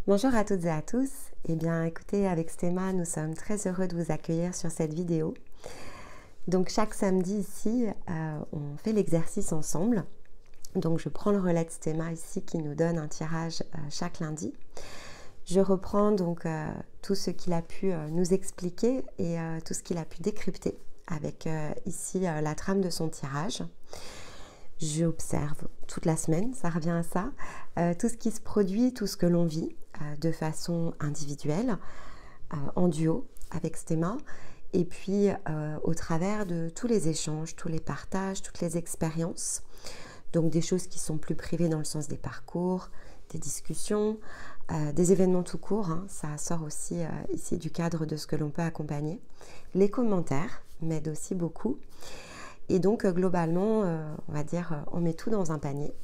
Bonjour à toutes et à tous. Eh bien, écoutez, avec Stéma, nous sommes très heureux de vous accueillir sur cette vidéo. Donc, chaque samedi ici, on fait l'exercice ensemble. Donc, je prends le relais de Stéma ici qui nous donne un tirage chaque lundi. Je reprends donc tout ce qu'il a pu nous expliquer et tout ce qu'il a pu décrypter avec ici la trame de son tirage. J'observe toute la semaine, ça revient à ça, tout ce qui se produit, tout ce que l'on vit de façon individuelle, en duo avec Stéma, et puis au travers de tous les échanges, tous les partages, toutes les expériences, donc des choses qui sont plus privées dans le sens des parcours, des discussions, des événements tout court, hein, ça sort aussi ici du cadre de ce que l'on peut accompagner. Les commentaires m'aident aussi beaucoup. Et donc, globalement, on va dire, on met tout dans un panier.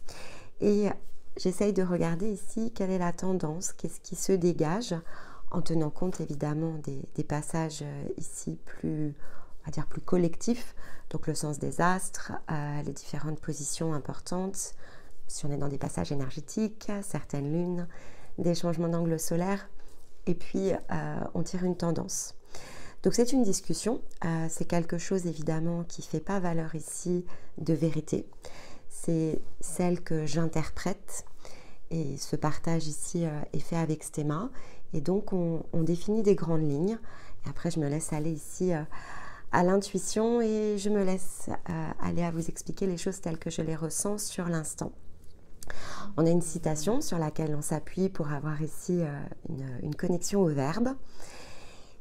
Et j'essaye de regarder ici quelle est la tendance, qu'est-ce qui se dégage, en tenant compte évidemment des passages ici plus, on va dire, plus collectifs. Donc, le sens des astres, les différentes positions importantes. Si on est dans des passages énergétiques, certaines lunes, des changements d'angle solaire. Et puis, on tire une tendance. Donc c'est une discussion, c'est quelque chose évidemment qui ne fait pas valeur ici de vérité, c'est celle que j'interprète et ce partage ici est fait avec Stéma et donc on définit des grandes lignes et après je me laisse aller ici à l'intuition et je me laisse aller à vous expliquer les choses telles que je les ressens sur l'instant. On a une citation sur laquelle on s'appuie pour avoir ici une connexion au verbe.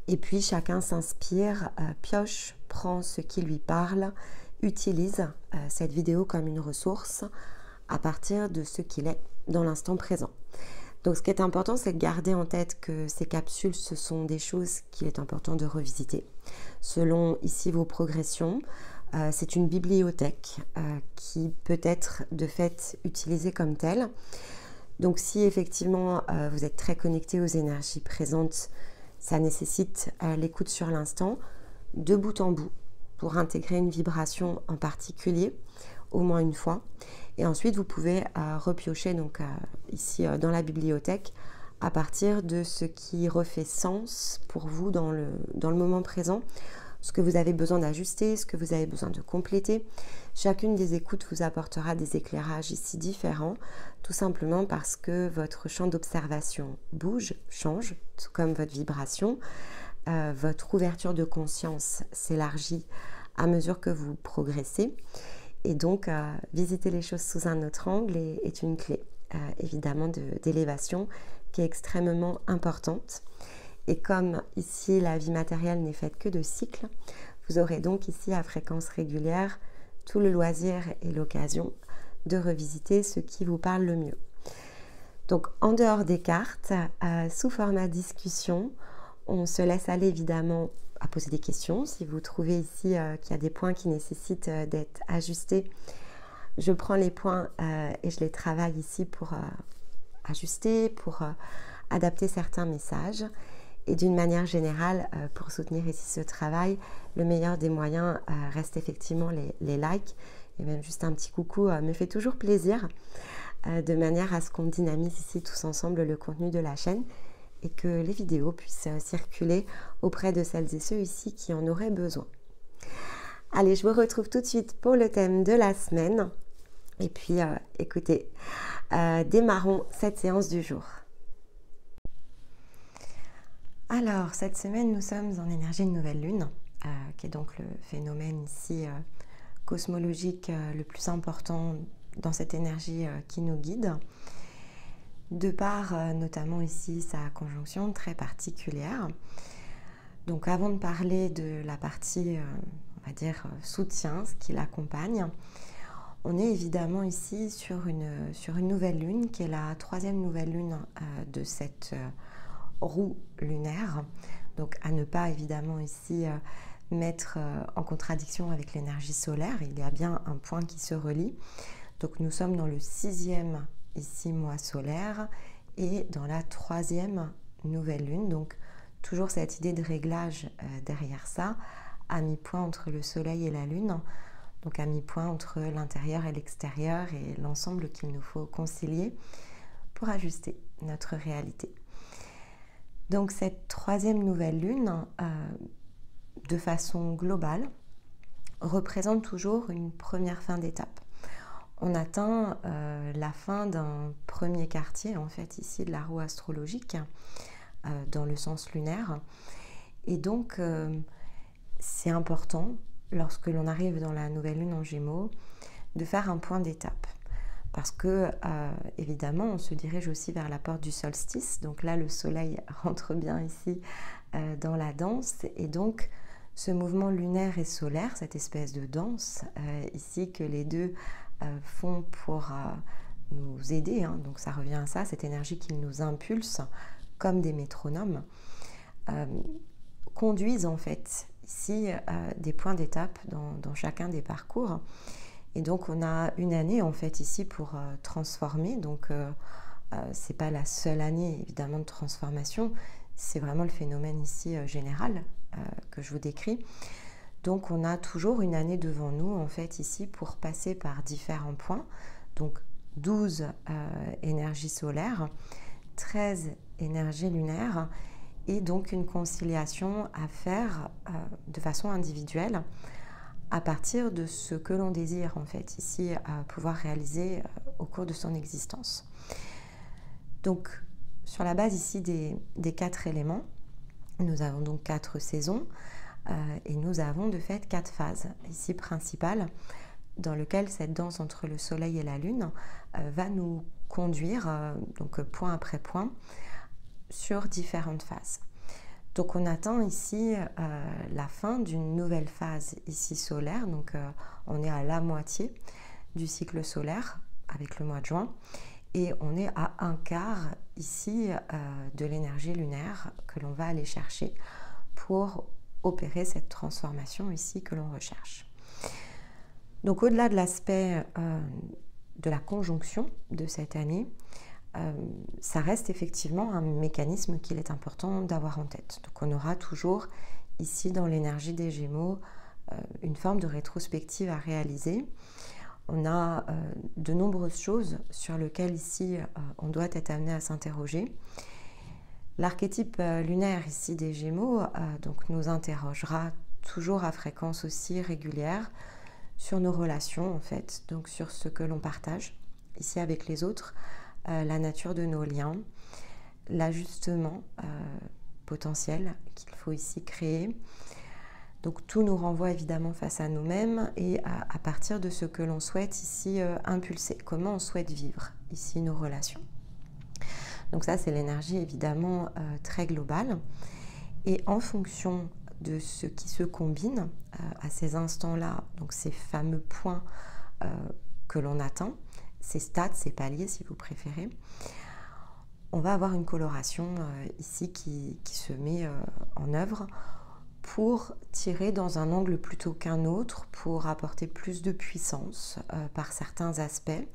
Et puis chacun s'inspire, pioche, prend ce qui lui parle, utilise cette vidéo comme une ressource à partir de ce qu'il est dans l'instant présent. Donc ce qui est important, c'est de garder en tête que ces capsules, ce sont des choses qu'il est important de revisiter. Selon ici vos progressions, c'est une bibliothèque qui peut être de fait utilisée comme telle. Donc si effectivement vous êtes très connecté aux énergies présentes, ça nécessite l'écoute sur l'instant, de bout en bout, pour intégrer une vibration en particulier, au moins une fois. Et ensuite, vous pouvez repiocher donc, ici dans la bibliothèque à partir de ce qui refait sens pour vous dans le moment présent, ce que vous avez besoin d'ajuster, ce que vous avez besoin de compléter. Chacune des écoutes vous apportera des éclairages ici différents, tout simplement parce que votre champ d'observation bouge, change, tout comme votre vibration. Votre ouverture de conscience s'élargit à mesure que vous progressez. Et donc, visiter les choses sous un autre angle est une clé, évidemment, d'élévation qui est extrêmement importante. Et comme ici, la vie matérielle n'est faite que de cycles, vous aurez donc ici, à fréquence régulière, tout le loisir et l'occasion de revisiter ce qui vous parle le mieux. Donc, en dehors des cartes, sous format discussion, on se laisse aller évidemment à poser des questions. Si vous trouvez ici qu'il y a des points qui nécessitent d'être ajustés, je prends les points et je les travaille ici pour ajuster, pour adapter certains messages. Et d'une manière générale, pour soutenir ici ce travail, le meilleur des moyens reste effectivement les likes. Et même juste un petit coucou me fait toujours plaisir, de manière à ce qu'on dynamise ici tous ensemble le contenu de la chaîne et que les vidéos puissent circuler auprès de celles et ceux ici qui en auraient besoin. Allez, je vous retrouve tout de suite pour le thème de la semaine. Et puis, écoutez, démarrons cette séance du jour. Alors, cette semaine, nous sommes en énergie de nouvelle lune, qui est donc le phénomène ici cosmologique le plus important dans cette énergie qui nous guide, de par notamment ici sa conjonction très particulière. Donc, avant de parler de la partie, on va dire, soutien, ce qui l'accompagne, on est évidemment ici sur une nouvelle lune, qui est la troisième nouvelle lune de cette roue lunaire, donc à ne pas évidemment ici mettre en contradiction avec l'énergie solaire. Il y a bien un point qui se relie. Donc nous sommes dans le 6e ici mois solaire et dans la 3e nouvelle lune, donc toujours cette idée de réglage derrière ça, à mi-point entre le soleil et la lune, donc à mi-point entre l'intérieur et l'extérieur et l'ensemble qu'il nous faut concilier pour ajuster notre réalité. Donc cette troisième nouvelle lune, de façon globale, représente toujours une première fin d'étape. On atteint la fin d'un premier quartier, en fait, ici de la roue astrologique, dans le sens lunaire. Et donc, c'est important, lorsque l'on arrive dans la nouvelle lune en Gémeaux, de faire un point d'étape. Parce que, évidemment, on se dirige aussi vers la porte du solstice. Donc là, le soleil rentre bien ici dans la danse. Et donc, ce mouvement lunaire et solaire, cette espèce de danse ici que les deux font pour nous aider, hein, donc ça revient à ça, cette énergie qui nous impulse comme des métronomes, conduisent en fait ici des points d'étape dans chacun des parcours. Et donc on a une année en fait ici pour transformer, donc c'est pas la seule année évidemment de transformation, c'est vraiment le phénomène ici général que je vous décris. Donc on a toujours une année devant nous en fait ici pour passer par différents points, donc 12 énergies solaires, 13 énergies lunaires et donc une conciliation à faire de façon individuelle à partir de ce que l'on désire en fait ici à pouvoir réaliser au cours de son existence. Donc sur la base ici des 4 éléments, nous avons donc 4 saisons et nous avons de fait 4 phases ici principales dans lesquelles cette danse entre le soleil et la lune va nous conduire donc point après point sur différentes phases. Donc on atteint ici la fin d'une nouvelle phase ici solaire, donc on est à la moitié du cycle solaire avec le mois de juin et on est à un quart ici de l'énergie lunaire que l'on va aller chercher pour opérer cette transformation ici que l'on recherche. Donc au-delà de l'aspect de la conjonction de cette année, ça reste effectivement un mécanisme qu'il est important d'avoir en tête. Donc on aura toujours ici dans l'énergie des Gémeaux une forme de rétrospective à réaliser. On a de nombreuses choses sur lesquelles ici on doit être amené à s'interroger. L'archétype lunaire ici des Gémeaux donc nous interrogera toujours à fréquence aussi régulière sur nos relations en fait, donc sur ce que l'on partage ici avec les autres, la nature de nos liens, l'ajustement potentiel qu'il faut ici créer. Donc tout nous renvoie évidemment face à nous-mêmes et à partir de ce que l'on souhaite ici impulser, comment on souhaite vivre ici nos relations. Donc ça c'est l'énergie évidemment très globale et en fonction de ce qui se combine à ces instants-là, donc ces fameux points que l'on atteint, ces stades, ces paliers si vous préférez, on va avoir une coloration ici qui se met en œuvre pour tirer dans un angle plutôt qu'un autre, pour apporter plus de puissance par certains aspects.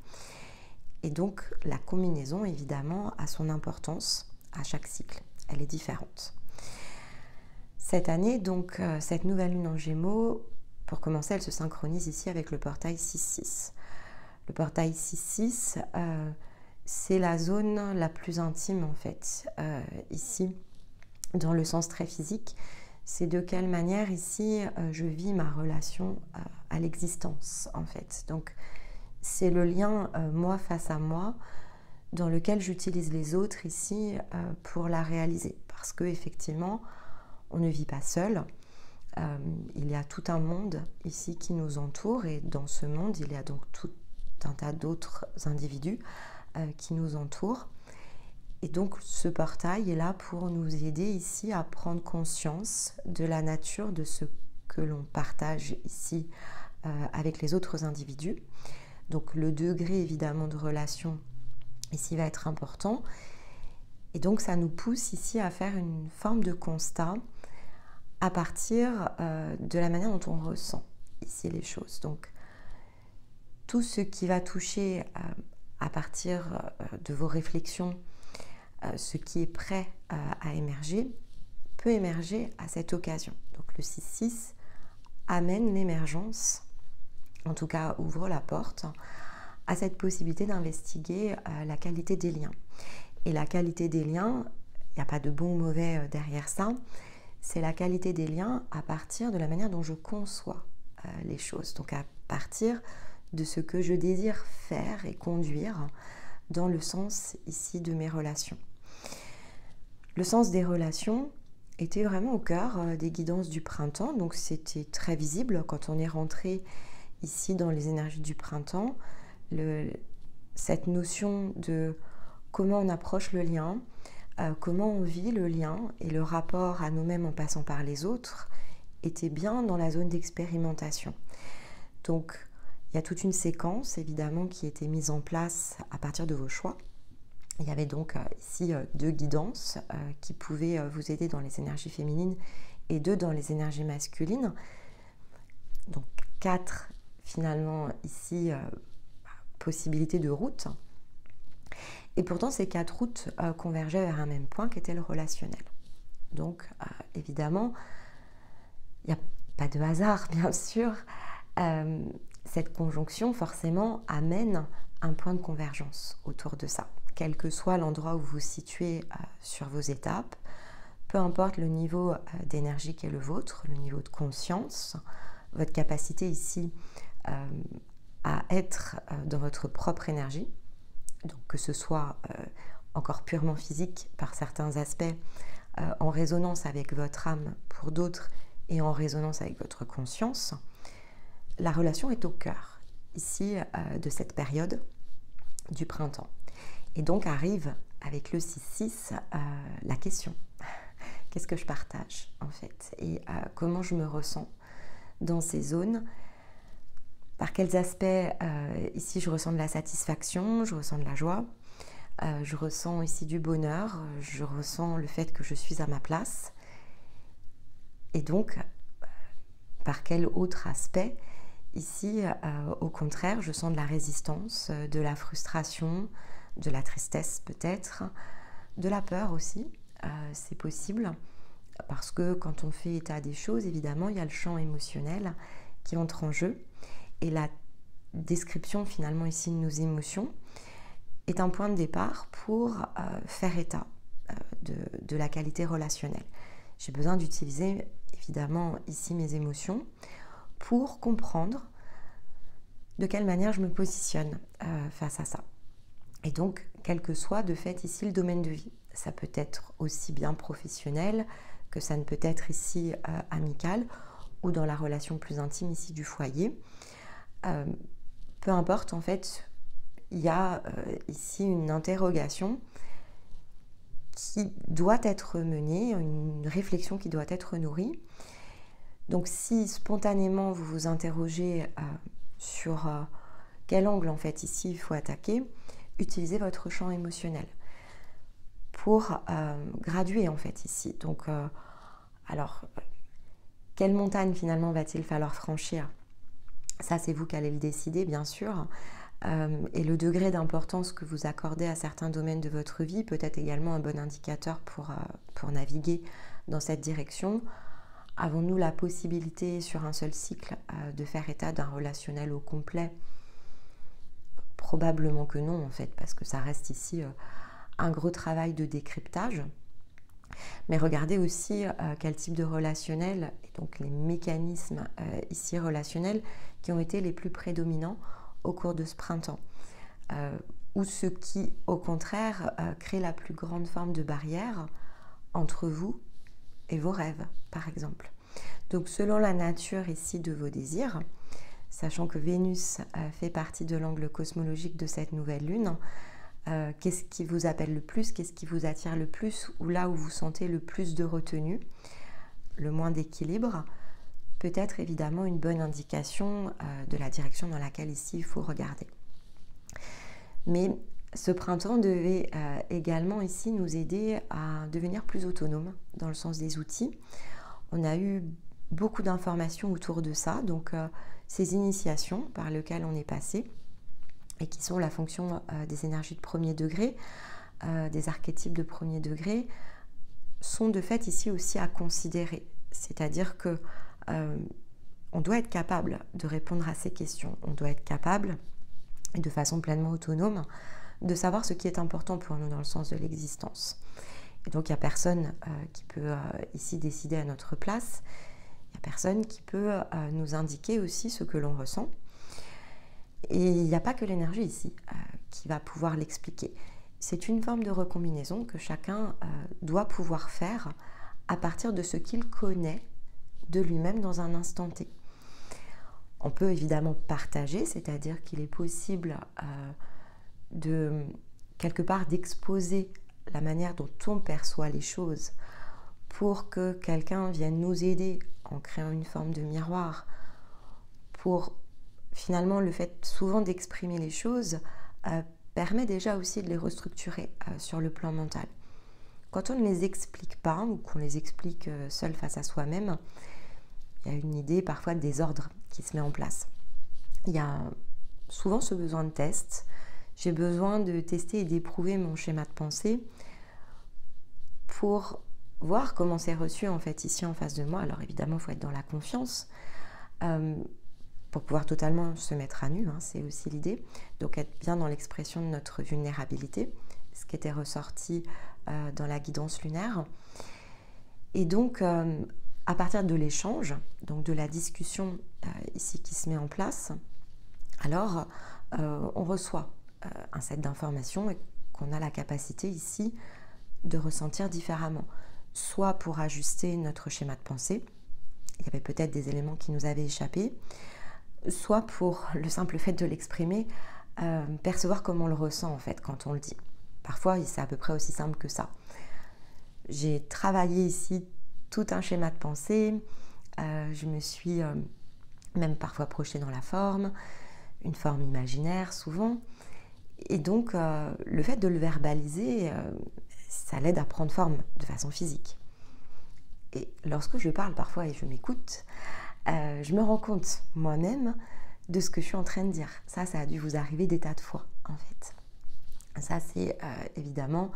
Et donc la combinaison évidemment a son importance à chaque cycle, elle est différente. Cette année, donc cette nouvelle lune en Gémeaux, pour commencer, elle se synchronise ici avec le portail 6-6. Le portail 6-6, c'est la zone la plus intime en fait, ici, dans le sens très physique. C'est de quelle manière ici je vis ma relation à l'existence en fait. Donc c'est le lien moi face à moi dans lequel j'utilise les autres ici pour la réaliser. Parce que effectivement, on ne vit pas seul. Il y a tout un monde ici qui nous entoure et dans ce monde, il y a donc tout un tas d'autres individus qui nous entourent. Et donc ce portail est là pour nous aider ici à prendre conscience de la nature de ce que l'on partage ici avec les autres individus. Donc le degré évidemment de relation ici va être important. Et donc ça nous pousse ici à faire une forme de constat à partir de la manière dont on ressent ici les choses. Donc tout ce qui va toucher à partir de vos réflexions, ce qui est prêt à émerger, peut émerger à cette occasion. Donc le 6-6 amène l'émergence, en tout cas ouvre la porte, à cette possibilité d'investiguer la qualité des liens. Et la qualité des liens, n'y a pas de bon ou mauvais derrière ça. C'est la qualité des liens à partir de la manière dont je conçois les choses. Donc à partir de ce que je désire faire et conduire dans le sens ici de mes relations. Le sens des relations était vraiment au cœur des guidances du printemps, donc c'était très visible quand on est rentré ici dans les énergies du printemps, cette notion de comment on approche le lien, comment on vit le lien et le rapport à nous-mêmes en passant par les autres était bien dans la zone d'expérimentation. Donc il y a toute une séquence évidemment qui était mise en place à partir de vos choix. Il y avait donc ici 2 guidances qui pouvaient vous aider dans les énergies féminines et 2 dans les énergies masculines. Donc 4 finalement ici possibilités de route. Et pourtant ces 4 routes convergeaient vers un même point qui était le relationnel. Donc évidemment, il n'y a pas de hasard bien sûr. Cette conjonction forcément amène un point de convergence autour de ça. Quel que soit l'endroit où vous vous situez sur vos étapes, peu importe le niveau d'énergie qui est le vôtre, le niveau de conscience, votre capacité ici à être dans votre propre énergie, donc que ce soit encore purement physique par certains aspects, en résonance avec votre âme pour d'autres et en résonance avec votre conscience, la relation est au cœur ici de cette période du printemps. Et donc arrive avec le 6-6 la question. Qu'est-ce que je partage en fait? Et comment je me ressens dans ces zones? Par quels aspects ici je ressens de la satisfaction, je ressens de la joie, je ressens ici du bonheur, je ressens le fait que je suis à ma place. Et donc, par quel autre aspect ici, au contraire, je sens de la résistance, de la frustration, de la tristesse peut-être, de la peur aussi, c'est possible, parce que quand on fait état des choses, évidemment, il y a le champ émotionnel qui entre en jeu, et la description finalement ici de nos émotions est un point de départ pour faire état de la qualité relationnelle. J'ai besoin d'utiliser évidemment ici mes émotions pour comprendre de quelle manière je me positionne face à ça. Et donc, quel que soit de fait ici le domaine de vie, ça peut être aussi bien professionnel que ça ne peut être ici amical ou dans la relation plus intime ici du foyer. Peu importe, en fait, il y a ici une interrogation qui doit être menée, une réflexion qui doit être nourrie. Donc si spontanément vous vous interrogez sur quel angle en fait ici il faut attaquer, utilisez votre champ émotionnel pour graduer en fait ici. Donc alors quelle montagne finalement va-t-il falloir franchir? Ça c'est vous qui allez le décider bien sûr. Et le degré d'importance que vous accordez à certains domaines de votre vie peut être également un bon indicateur pour naviguer dans cette direction. Avons-nous la possibilité sur un seul cycle de faire état d'un relationnel au complet? Probablement que non en fait, parce que ça reste ici un gros travail de décryptage. Mais regardez aussi quel type de relationnel, et donc les mécanismes ici relationnels qui ont été les plus prédominants au cours de ce printemps. Ou ce qui, au contraire, crée la plus grande forme de barrière entre vous et vos rêves, par exemple. Donc, selon la nature ici de vos désirs, sachant que Vénus fait partie de l'angle cosmologique de cette nouvelle lune, qu'est-ce qui vous appelle le plus, qu'est-ce qui vous attire le plus, ou là où vous sentez le plus de retenue, le moins d'équilibre, peut être évidemment une bonne indication de la direction dans laquelle ici il faut regarder. Mais ce printemps devait également ici nous aider à devenir plus autonomes dans le sens des outils. On a eu beaucoup d'informations autour de ça, donc ces initiations par lesquelles on est passé et qui sont la fonction des énergies de premier degré, des archétypes de premier degré, sont de fait ici aussi à considérer. C'est-à-dire que on doit être capable de répondre à ces questions, on doit être capable, de façon pleinement autonome, de savoir ce qui est important pour nous dans le sens de l'existence. Et donc il n'y a personne qui peut ici décider à notre place. Il n'y a personne qui peut nous indiquer aussi ce que l'on ressent. Et il n'y a pas que l'énergie ici qui va pouvoir l'expliquer. C'est une forme de recombinaison que chacun doit pouvoir faire à partir de ce qu'il connaît de lui-même dans un instant T. On peut évidemment partager, c'est-à-dire qu'il est possible de quelque part d'exposer la manière dont on perçoit les choses pour que quelqu'un vienne nous aider en créant une forme de miroir. Pour finalement, le fait souvent d'exprimer les choses permet déjà aussi de les restructurer sur le plan mental. Quand on ne les explique pas ou qu'on les explique seul face à soi-même, il y a une idée parfois de désordre qui se met en place. Il y a souvent ce besoin de test. J'ai besoin de tester et d'éprouver mon schéma de pensée pour voir comment c'est reçu en fait ici en face de moi. Alors évidemment, il faut être dans la confiance pour pouvoir totalement se mettre à nu, hein, c'est aussi l'idée. Donc être bien dans l'expression de notre vulnérabilité, ce qui était ressorti dans la guidance lunaire. Et donc, à partir de l'échange, donc de la discussion ici qui se met en place, alors on reçoit un set d'informations et qu'on a la capacité ici de ressentir différemment. Soit pour ajuster notre schéma de pensée, il y avait peut-être des éléments qui nous avaient échappé, soit pour le simple fait de l'exprimer, percevoir comment on le ressent en fait quand on le dit. Parfois, c'est à peu près aussi simple que ça. J'ai travaillé ici tout un schéma de pensée, je me suis même parfois projetée dans la forme, une forme imaginaire souvent, et donc le fait de le verbaliser, ça l'aide à prendre forme de façon physique. Et lorsque je parle parfois et je m'écoute, je me rends compte moi-même de ce que je suis en train de dire. Ça a dû vous arriver des tas de fois en fait. Ça c'est évidemment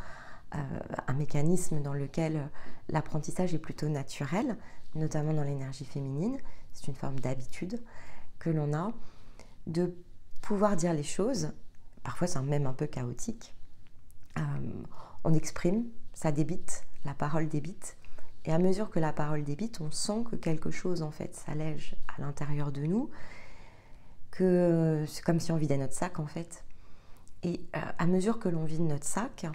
un mécanisme dans lequel l'apprentissage est plutôt naturel, notamment dans l'énergie féminine. C'est une forme d'habitude que l'on a de pouvoir dire les choses. Parfois c'est même un peu chaotique. On exprime, ça débite, la parole débite. Et à mesure que la parole débite, on sent que quelque chose en fait s'allège à l'intérieur de nous, que c'est comme si on vidait notre sac en fait. Et à mesure que l'on vide notre sac,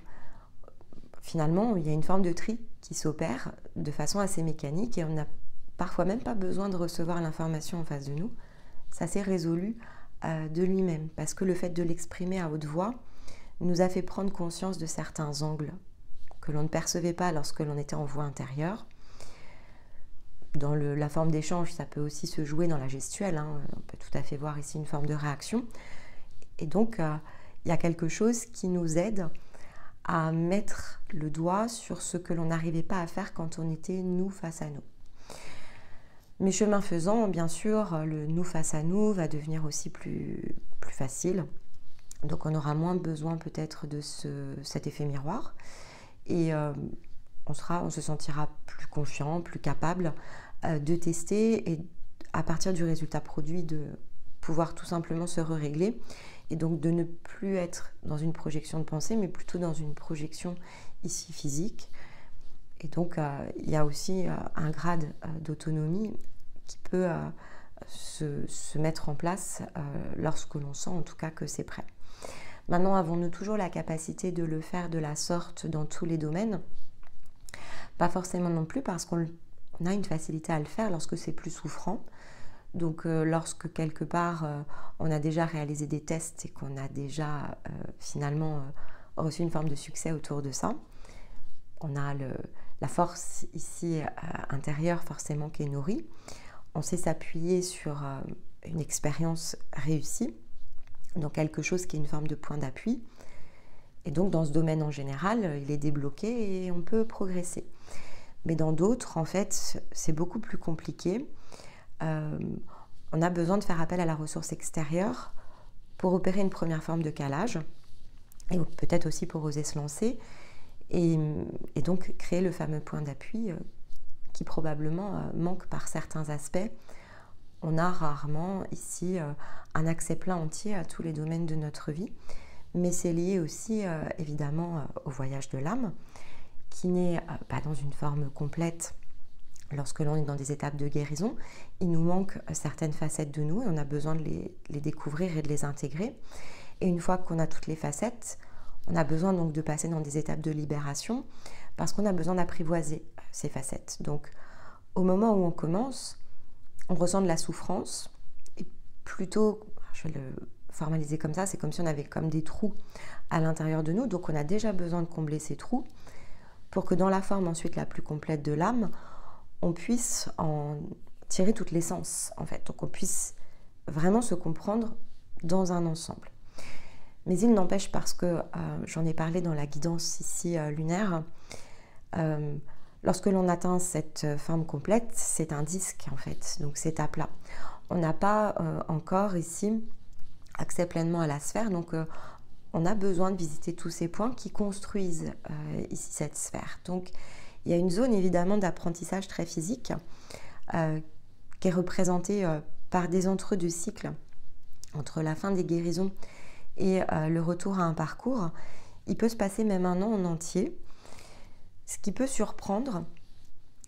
finalement, il y a une forme de tri qui s'opère de façon assez mécanique et on n'a parfois même pas besoin de recevoir l'information en face de nous. Ça s'est résolu de lui-même parce que le fait de l'exprimer à haute voix nous a fait prendre conscience de certains angles que l'on ne percevait pas lorsque l'on était en voix intérieure. Dans la forme d'échange, ça peut aussi se jouer dans la gestuelle, hein. On peut tout à fait voir ici une forme de réaction. Et donc, il y a quelque chose qui nous aide à mettre le doigt sur ce que l'on n'arrivait pas à faire quand on était nous face à nous. Mais chemin faisant, bien sûr, le nous face à nous va devenir aussi plus facile. Donc on aura moins besoin peut-être de cet effet miroir. Et on se sentira plus confiant, plus capable de tester et à partir du résultat produit de pouvoir tout simplement se régler et donc de ne plus être dans une projection de pensée mais plutôt dans une projection ici physique. Et donc il y a aussi un grade d'autonomie qui peut se mettre en place lorsque l'on sent en tout cas que c'est prêt. Maintenant, avons-nous toujours la capacité de le faire de la sorte dans tous les domaines? Pas forcément non plus, parce qu'on a une facilité à le faire lorsque c'est plus souffrant. Donc, lorsque quelque part, on a déjà réalisé des tests et qu'on a déjà finalement reçu une forme de succès autour de ça, on a la force ici intérieure forcément qui est nourrie. On sait s'appuyer sur une expérience réussie, dans quelque chose qui est une forme de point d'appui. Et donc, dans ce domaine en général, il est débloqué et on peut progresser. Mais dans d'autres, en fait, c'est beaucoup plus compliqué. On a besoin de faire appel à la ressource extérieure pour opérer une première forme de calage et peut-être aussi pour oser se lancer et donc créer le fameux point d'appui qui probablement manque par certains aspects. On a rarement ici un accès plein entier à tous les domaines de notre vie, mais c'est lié aussi évidemment au voyage de l'âme qui n'est pas dans une forme complète. Lorsque l'on est dans des étapes de guérison, il nous manque certaines facettes de nous et on a besoin de les découvrir et de les intégrer. Et une fois qu'on a toutes les facettes, on a besoin donc de passer dans des étapes de libération parce qu'on a besoin d'apprivoiser ces facettes. Donc, au moment où on commence, on ressent de la souffrance et plutôt, je vais le formaliser comme ça, c'est comme si on avait comme des trous à l'intérieur de nous. Donc, on a déjà besoin de combler ces trous pour que dans la forme ensuite la plus complète de l'âme, on puisse en tirer toute l'essence en fait, donc on puisse vraiment se comprendre dans un ensemble. Mais il n'empêche, parce que j'en ai parlé dans la guidance ici lunaire, lorsque l'on atteint cette forme complète, c'est un disque en fait, donc c'est à plat. On n'a pas encore ici accès pleinement à la sphère, donc on a besoin de visiter tous ces points qui construisent ici cette sphère. Donc il y a une zone évidemment d'apprentissage très physique qui est représentée par des entre-deux cycles entre la fin des guérisons et le retour à un parcours. Il peut se passer même un an en entier, ce qui peut surprendre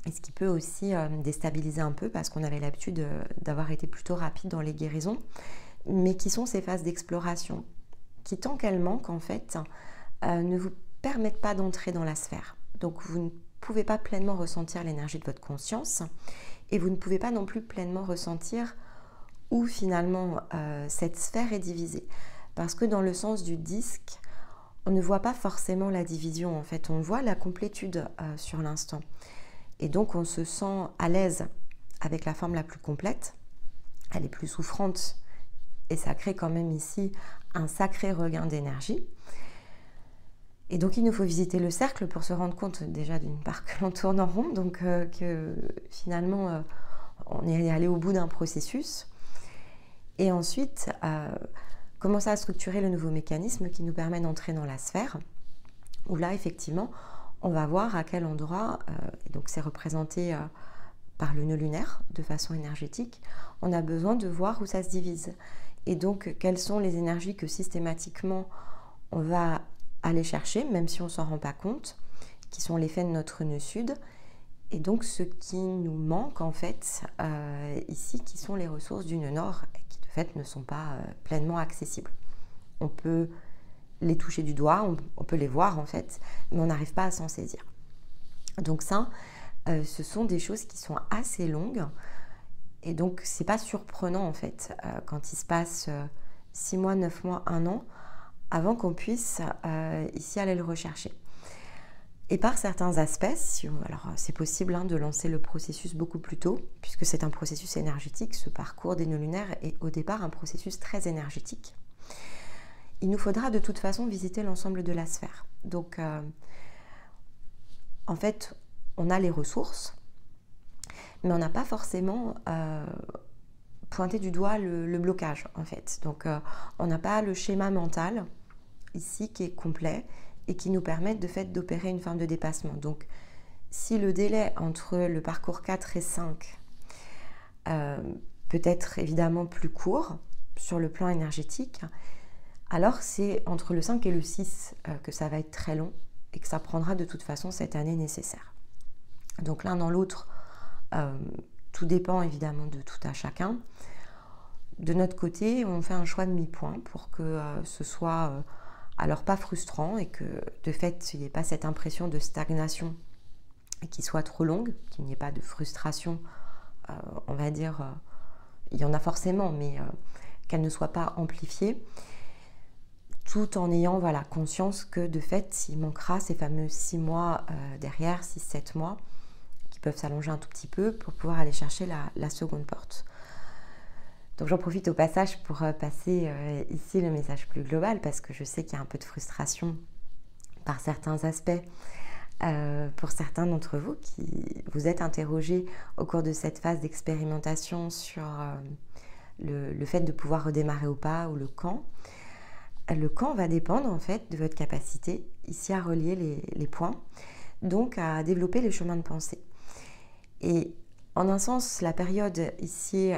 et ce qui peut aussi déstabiliser un peu parce qu'on avait l'habitude d'avoir été plutôt rapide dans les guérisons, mais qui sont ces phases d'exploration qui, tant qu'elles manquent en fait, ne vous permettent pas d'entrer dans la sphère. Donc vous ne pouvez pas pleinement ressentir l'énergie de votre conscience et vous ne pouvez pas non plus pleinement ressentir où finalement cette sphère est divisée. Parce que dans le sens du disque, on ne voit pas forcément la division en fait, on voit la complétude sur l'instant. Et donc on se sent à l'aise avec la forme la plus complète, elle est plus souffrante et ça crée quand même ici un sacré regain d'énergie. Et donc il nous faut visiter le cercle pour se rendre compte déjà d'une part que l'on tourne en rond, donc que finalement on est allé au bout d'un processus. Et ensuite commencer à structurer le nouveau mécanisme qui nous permet d'entrer dans la sphère, où là effectivement on va voir à quel endroit, et donc c'est représenté par le nœud lunaire de façon énergétique, on a besoin de voir où ça se divise. Et donc quelles sont les énergies que systématiquement on va aller chercher, même si on ne s'en rend pas compte, qui sont l'effet de notre nœud sud, et donc ce qui nous manque en fait ici, qui sont les ressources du nœud nord, et qui de fait ne sont pas pleinement accessibles. On peut les toucher du doigt, on peut les voir en fait, mais on n'arrive pas à s'en saisir. Donc ça, ce sont des choses qui sont assez longues, et donc c'est pas surprenant en fait, quand il se passe 6 mois, 9 mois, 1 an, avant qu'on puisse ici aller le rechercher. Et par certains aspects, alors c'est possible de lancer le processus beaucoup plus tôt, puisque c'est un processus énergétique, ce parcours des nœuds lunaires est au départ un processus très énergétique. Il nous faudra de toute façon visiter l'ensemble de la sphère. Donc en fait, on a les ressources, mais on n'a pas forcément pointé du doigt le blocage en fait. Donc on n'a pas le schéma mental ici qui est complet et qui nous permet de fait d'opérer une forme de dépassement. Donc si le délai entre le parcours 4 et 5 peut être évidemment plus court sur le plan énergétique, alors c'est entre le 5 et le 6 que ça va être très long et que ça prendra de toute façon cette année nécessaire. Donc l'un dans l'autre, tout dépend évidemment de tout à chacun. De notre côté, on fait un choix de mi-point pour que ce soit alors pas frustrant et que de fait il n'y ait pas cette impression de stagnation qui soit trop longue, qu'il n'y ait pas de frustration, on va dire, il y en a forcément, mais qu'elle ne soit pas amplifiée, tout en ayant conscience que de fait il manquera ces fameux 6 mois derrière, 6-7 mois, qui peuvent s'allonger un tout petit peu pour pouvoir aller chercher la seconde porte. Donc j'en profite au passage pour passer ici le message plus global, parce que je sais qu'il y a un peu de frustration par certains aspects pour certains d'entre vous qui vous êtes interrogés au cours de cette phase d'expérimentation sur le fait de pouvoir redémarrer ou pas, ou le quand. Le quand va dépendre en fait de votre capacité ici à relier les points, donc à développer les chemins de pensée. Et en un sens, la période ici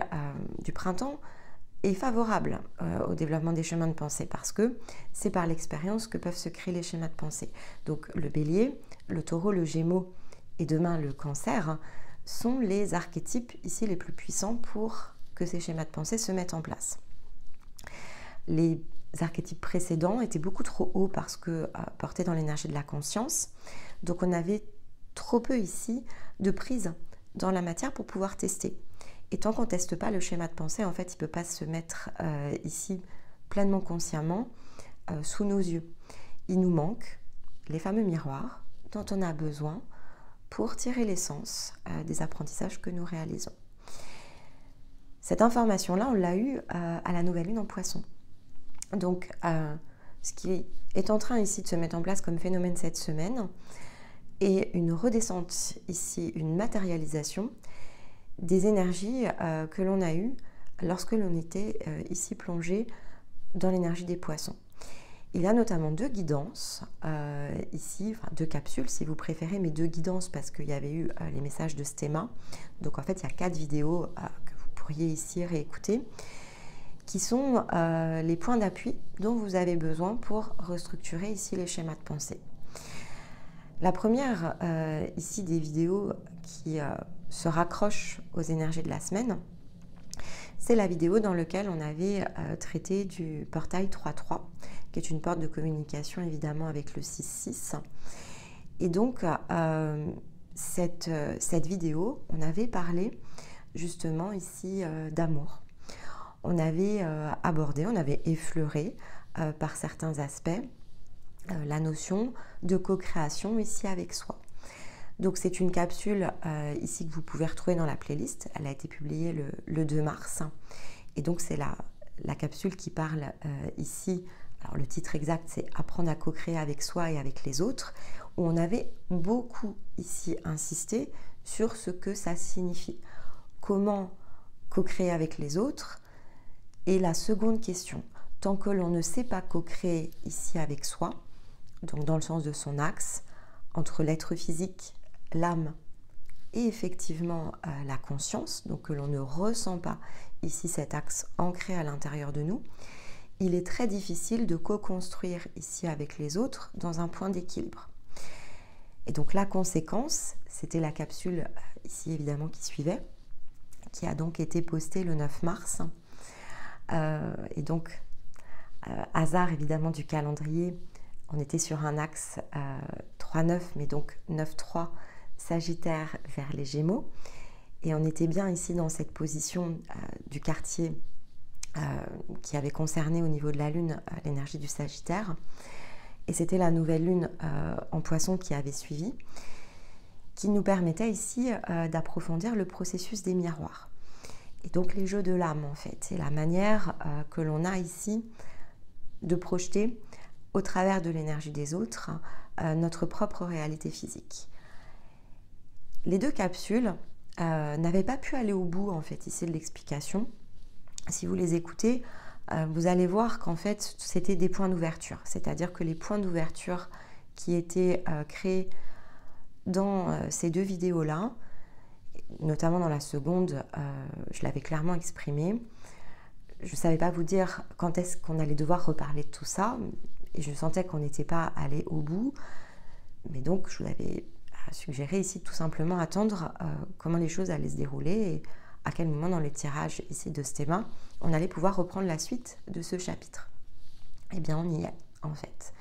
du printemps est favorable au développement des chemins de pensée parce que c'est par l'expérience que peuvent se créer les schémas de pensée. Donc le bélier, le taureau, le gémeaux et demain le cancer sont les archétypes ici les plus puissants pour que ces schémas de pensée se mettent en place. Les archétypes précédents étaient beaucoup trop hauts parce que portés dans l'énergie de la conscience. Donc on avait trop peu ici de prise dans la matière pour pouvoir tester. Et tant qu'on ne teste pas le schéma de pensée, en fait, il ne peut pas se mettre ici pleinement consciemment sous nos yeux. Il nous manque les fameux miroirs dont on a besoin pour tirer l'essence des apprentissages que nous réalisons. Cette information-là, on l'a eue à la nouvelle lune en Poisson. Donc, ce qui est en train ici de se mettre en place comme phénomène cette semaine est une redescente ici, une matérialisation des énergies que l'on a eues lorsque l'on était ici plongé dans l'énergie des poissons. Il y a notamment 2 guidances ici, enfin 2 capsules si vous préférez, mais 2 guidances parce qu'il y avait eu les messages de Stéma. Donc en fait, il y a 4 vidéos que vous pourriez ici réécouter, qui sont les points d'appui dont vous avez besoin pour restructurer ici les schémas de pensée. La première ici des vidéos qui se raccroche aux énergies de la semaine, c'est la vidéo dans laquelle on avait traité du portail 3.3, qui est une porte de communication évidemment avec le 6.6. Et donc, cette vidéo, on avait parlé justement ici d'amour. On avait abordé, on avait effleuré par certains aspects la notion de co-création ici avec soi. Donc c'est une capsule ici que vous pouvez retrouver dans la playlist. Elle a été publiée le 2 mars. Et donc c'est la capsule qui parle ici, alors le titre exact c'est « Apprendre à co-créer avec soi et avec les autres », où on avait beaucoup ici insisté sur ce que ça signifie. Comment co-créer avec les autres? Et la seconde question, tant que l'on ne sait pas co-créer ici avec soi, donc dans le sens de son axe, entre l'être physique, l'âme et effectivement la conscience, donc que l'on ne ressent pas ici cet axe ancré à l'intérieur de nous, il est très difficile de co-construire ici avec les autres dans un point d'équilibre. Et donc la conséquence, c'était la capsule ici évidemment qui suivait, qui a donc été postée le 9 mars. Et donc, hasard évidemment du calendrier, on était sur un axe 3-9, mais donc 9-3, Sagittaire vers les Gémeaux. Et on était bien ici dans cette position du quartier qui avait concerné au niveau de la Lune l'énergie du Sagittaire. Et c'était la nouvelle Lune en Poisson qui avait suivi, qui nous permettait ici d'approfondir le processus des miroirs. Et donc les jeux de l'âme en fait, c'est la manière que l'on a ici de projeter au travers de l'énergie des autres notre propre réalité physique. Les 2 capsules n'avaient pas pu aller au bout en fait ici de l'explication. Si vous les écoutez, vous allez voir qu'en fait c'était des points d'ouverture, c'est-à-dire que les points d'ouverture qui étaient créés dans ces 2 vidéos-là, notamment dans la seconde, je l'avais clairement exprimé. Je ne savais pas vous dire quand est-ce qu'on allait devoir reparler de tout ça, et je sentais qu'on n'était pas allé au bout. Mais donc, je vous avais suggéré ici tout simplement attendre comment les choses allaient se dérouler et à quel moment dans le tirage ici de Stéma, on allait pouvoir reprendre la suite de ce chapitre. Eh bien, on y est en fait.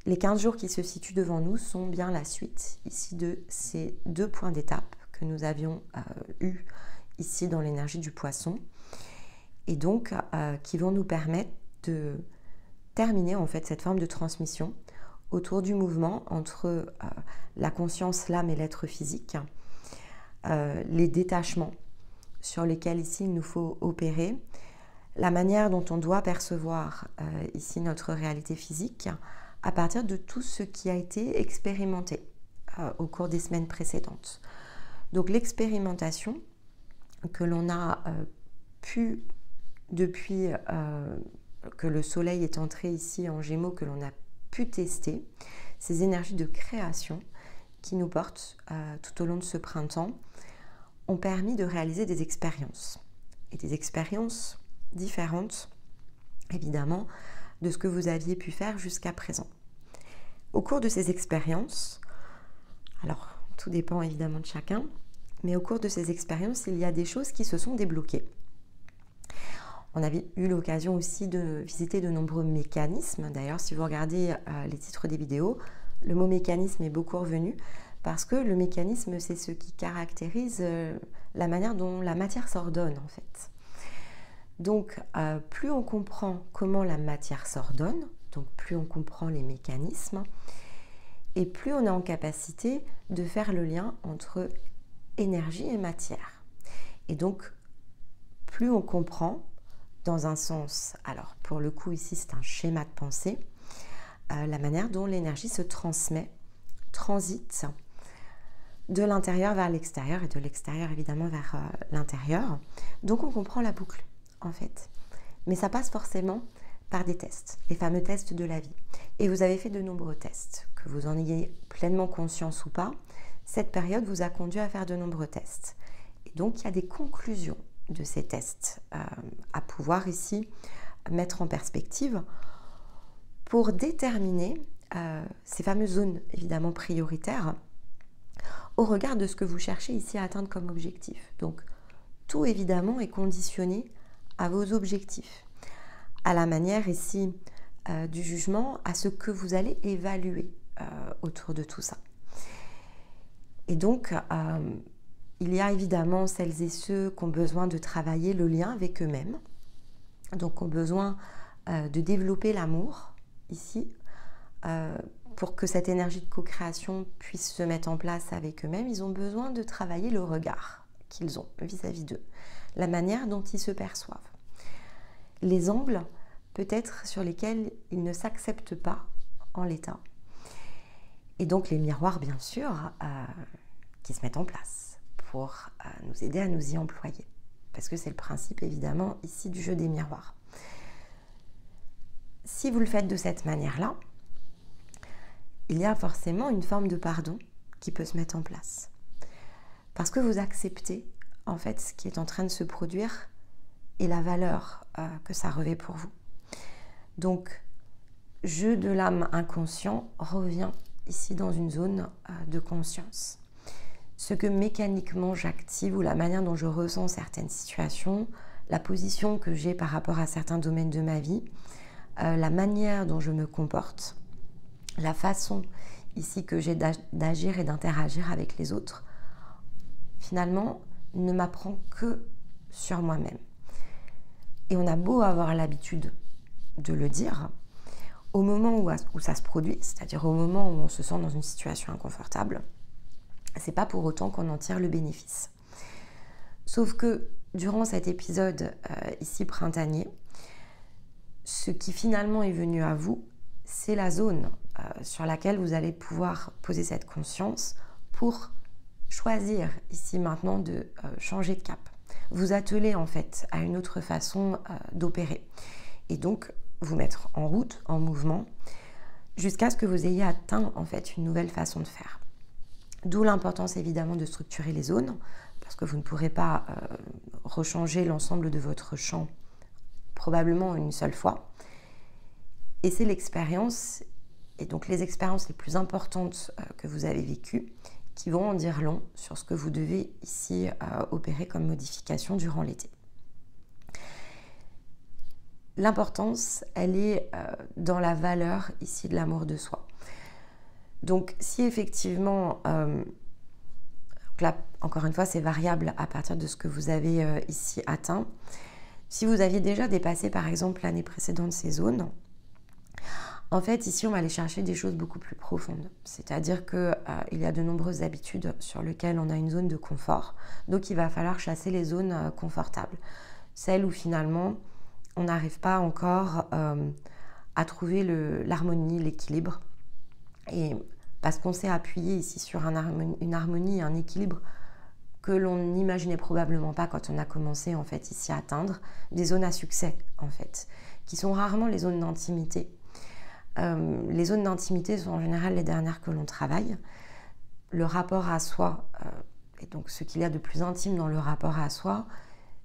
Les 15 jours qui se situent devant nous sont bien la suite ici de ces 2 points d'étape que nous avions eu ici dans l'énergie du Poisson et donc qui vont nous permettre de terminer en fait cette forme de transmission autour du mouvement entre la conscience, l'âme et l'être physique, les détachements sur lesquels ici il nous faut opérer, la manière dont on doit percevoir ici notre réalité physique à partir de tout ce qui a été expérimenté au cours des semaines précédentes. Donc l'expérimentation que l'on a pu, depuis que le soleil est entré ici en Gémeaux, que l'on a pu tester, ces énergies de création qui nous portent tout au long de ce printemps, ont permis de réaliser des expériences. Et des expériences différente, évidemment, de ce que vous aviez pu faire jusqu'à présent. Au cours de ces expériences, alors tout dépend évidemment de chacun, mais au cours de ces expériences, il y a des choses qui se sont débloquées. On avait eu l'occasion aussi de visiter de nombreux mécanismes. D'ailleurs, si vous regardez les titres des vidéos, le mot mécanisme est beaucoup revenu parce que le mécanisme, c'est ce qui caractérise la manière dont la matière s'ordonne en fait. Donc, plus on comprend comment la matière s'ordonne, donc plus on comprend les mécanismes, et plus on est en capacité de faire le lien entre énergie et matière. Et donc, plus on comprend dans un sens, alors pour le coup ici c'est un schéma de pensée, la manière dont l'énergie se transite de l'intérieur vers l'extérieur et de l'extérieur évidemment vers l'intérieur. Donc on comprend la boucle en fait. Mais ça passe forcément par des tests, les fameux tests de la vie. Et vous avez fait de nombreux tests, que vous en ayez pleinement conscience ou pas. Cette période vous a conduit à faire de nombreux tests. Et donc il y a des conclusions de ces tests à pouvoir ici mettre en perspective pour déterminer ces fameuses zones évidemment prioritaires au regard de ce que vous cherchez ici à atteindre comme objectif. Donc tout évidemment est conditionné à vos objectifs, à la manière ici du jugement, à ce que vous allez évaluer autour de tout ça. Et donc il y a évidemment celles et ceux qui ont besoin de travailler le lien avec eux-mêmes, donc ont besoin de développer l'amour ici, pour que cette énergie de co-création puisse se mettre en place avec eux-mêmes. Ils ont besoin de travailler le regard qu'ils ont vis-à-vis d'eux, la manière dont ils se perçoivent, les angles peut-être sur lesquels ils ne s'acceptent pas en l'état, et donc les miroirs bien sûr qui se mettent en place pour nous aider à nous y employer, parce que c'est le principe évidemment ici du jeu des miroirs. Si vous le faites de cette manière-là, il y a forcément une forme de pardon qui peut se mettre en place, parce que vous acceptez en fait ce qui est en train de se produire et la valeur que ça revêt pour vous. Donc, jeu de l'âme inconscient revient ici dans une zone de conscience. Ce que mécaniquement j'active ou la manière dont je ressens certaines situations, la position que j'ai par rapport à certains domaines de ma vie, la manière dont je me comporte, la façon ici que j'ai d'agir et d'interagir avec les autres, finalement, ne m'apprend que sur moi-même. Et on a beau avoir l'habitude de le dire, au moment où ça se produit, c'est-à-dire au moment où on se sent dans une situation inconfortable, c'est pas pour autant qu'on en tire le bénéfice. Sauf que durant cet épisode ici printanier, ce qui finalement est venu à vous, c'est la zone sur laquelle vous allez pouvoir poser cette conscience pour choisir ici maintenant de changer de cap. Vous atteler en fait à une autre façon d'opérer et donc vous mettre en route, en mouvement, jusqu'à ce que vous ayez atteint en fait une nouvelle façon de faire. D'où l'importance évidemment de structurer les zones, parce que vous ne pourrez pas rechanger l'ensemble de votre champ probablement une seule fois. Et c'est l'expérience, et donc les expériences les plus importantes que vous avez vécues, qui vont en dire long sur ce que vous devez ici opérer comme modification durant l'été. L'importance, elle est dans la valeur ici de l'amour de soi. Donc si effectivement, là encore une fois c'est variable à partir de ce que vous avez ici atteint, si vous aviez déjà dépassé par exemple l'année précédente ces zones, en fait ici on va aller chercher des choses beaucoup plus profondes, c'est-à-dire qu'il y a de nombreuses habitudes sur lesquelles on a une zone de confort, donc il va falloir chasser les zones confortables, celles où finalement on n'arrive pas encore à trouver l'harmonie, l'équilibre, et parce qu'on s'est appuyé ici sur une harmonie, un équilibre que l'on n'imaginait probablement pas quand on a commencé en fait ici à atteindre des zones à succès en fait, qui sont rarement les zones d'intimité. Les zones d'intimité sont en général les dernières que l'on travaille. Le rapport à soi, et donc ce qu'il y a de plus intime dans le rapport à soi,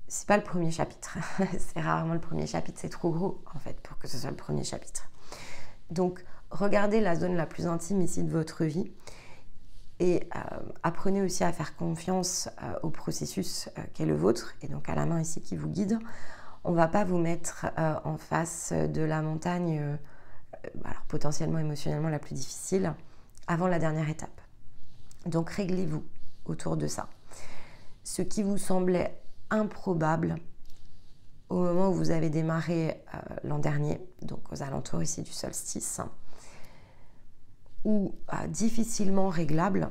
c'est pas le premier chapitre. C'est rarement le premier chapitre, c'est trop gros en fait pour que ce soit le premier chapitre. Donc regardez la zone la plus intime ici de votre vie et apprenez aussi à faire confiance au processus qui est le vôtre et donc à la main ici qui vous guide. On ne va pas vous mettre en face de la montagne, alors potentiellement émotionnellement la plus difficile, avant la dernière étape. Donc réglez-vous autour de ça. Ce qui vous semblait improbable au moment où vous avez démarré l'an dernier, donc aux alentours ici du solstice, ou difficilement réglable,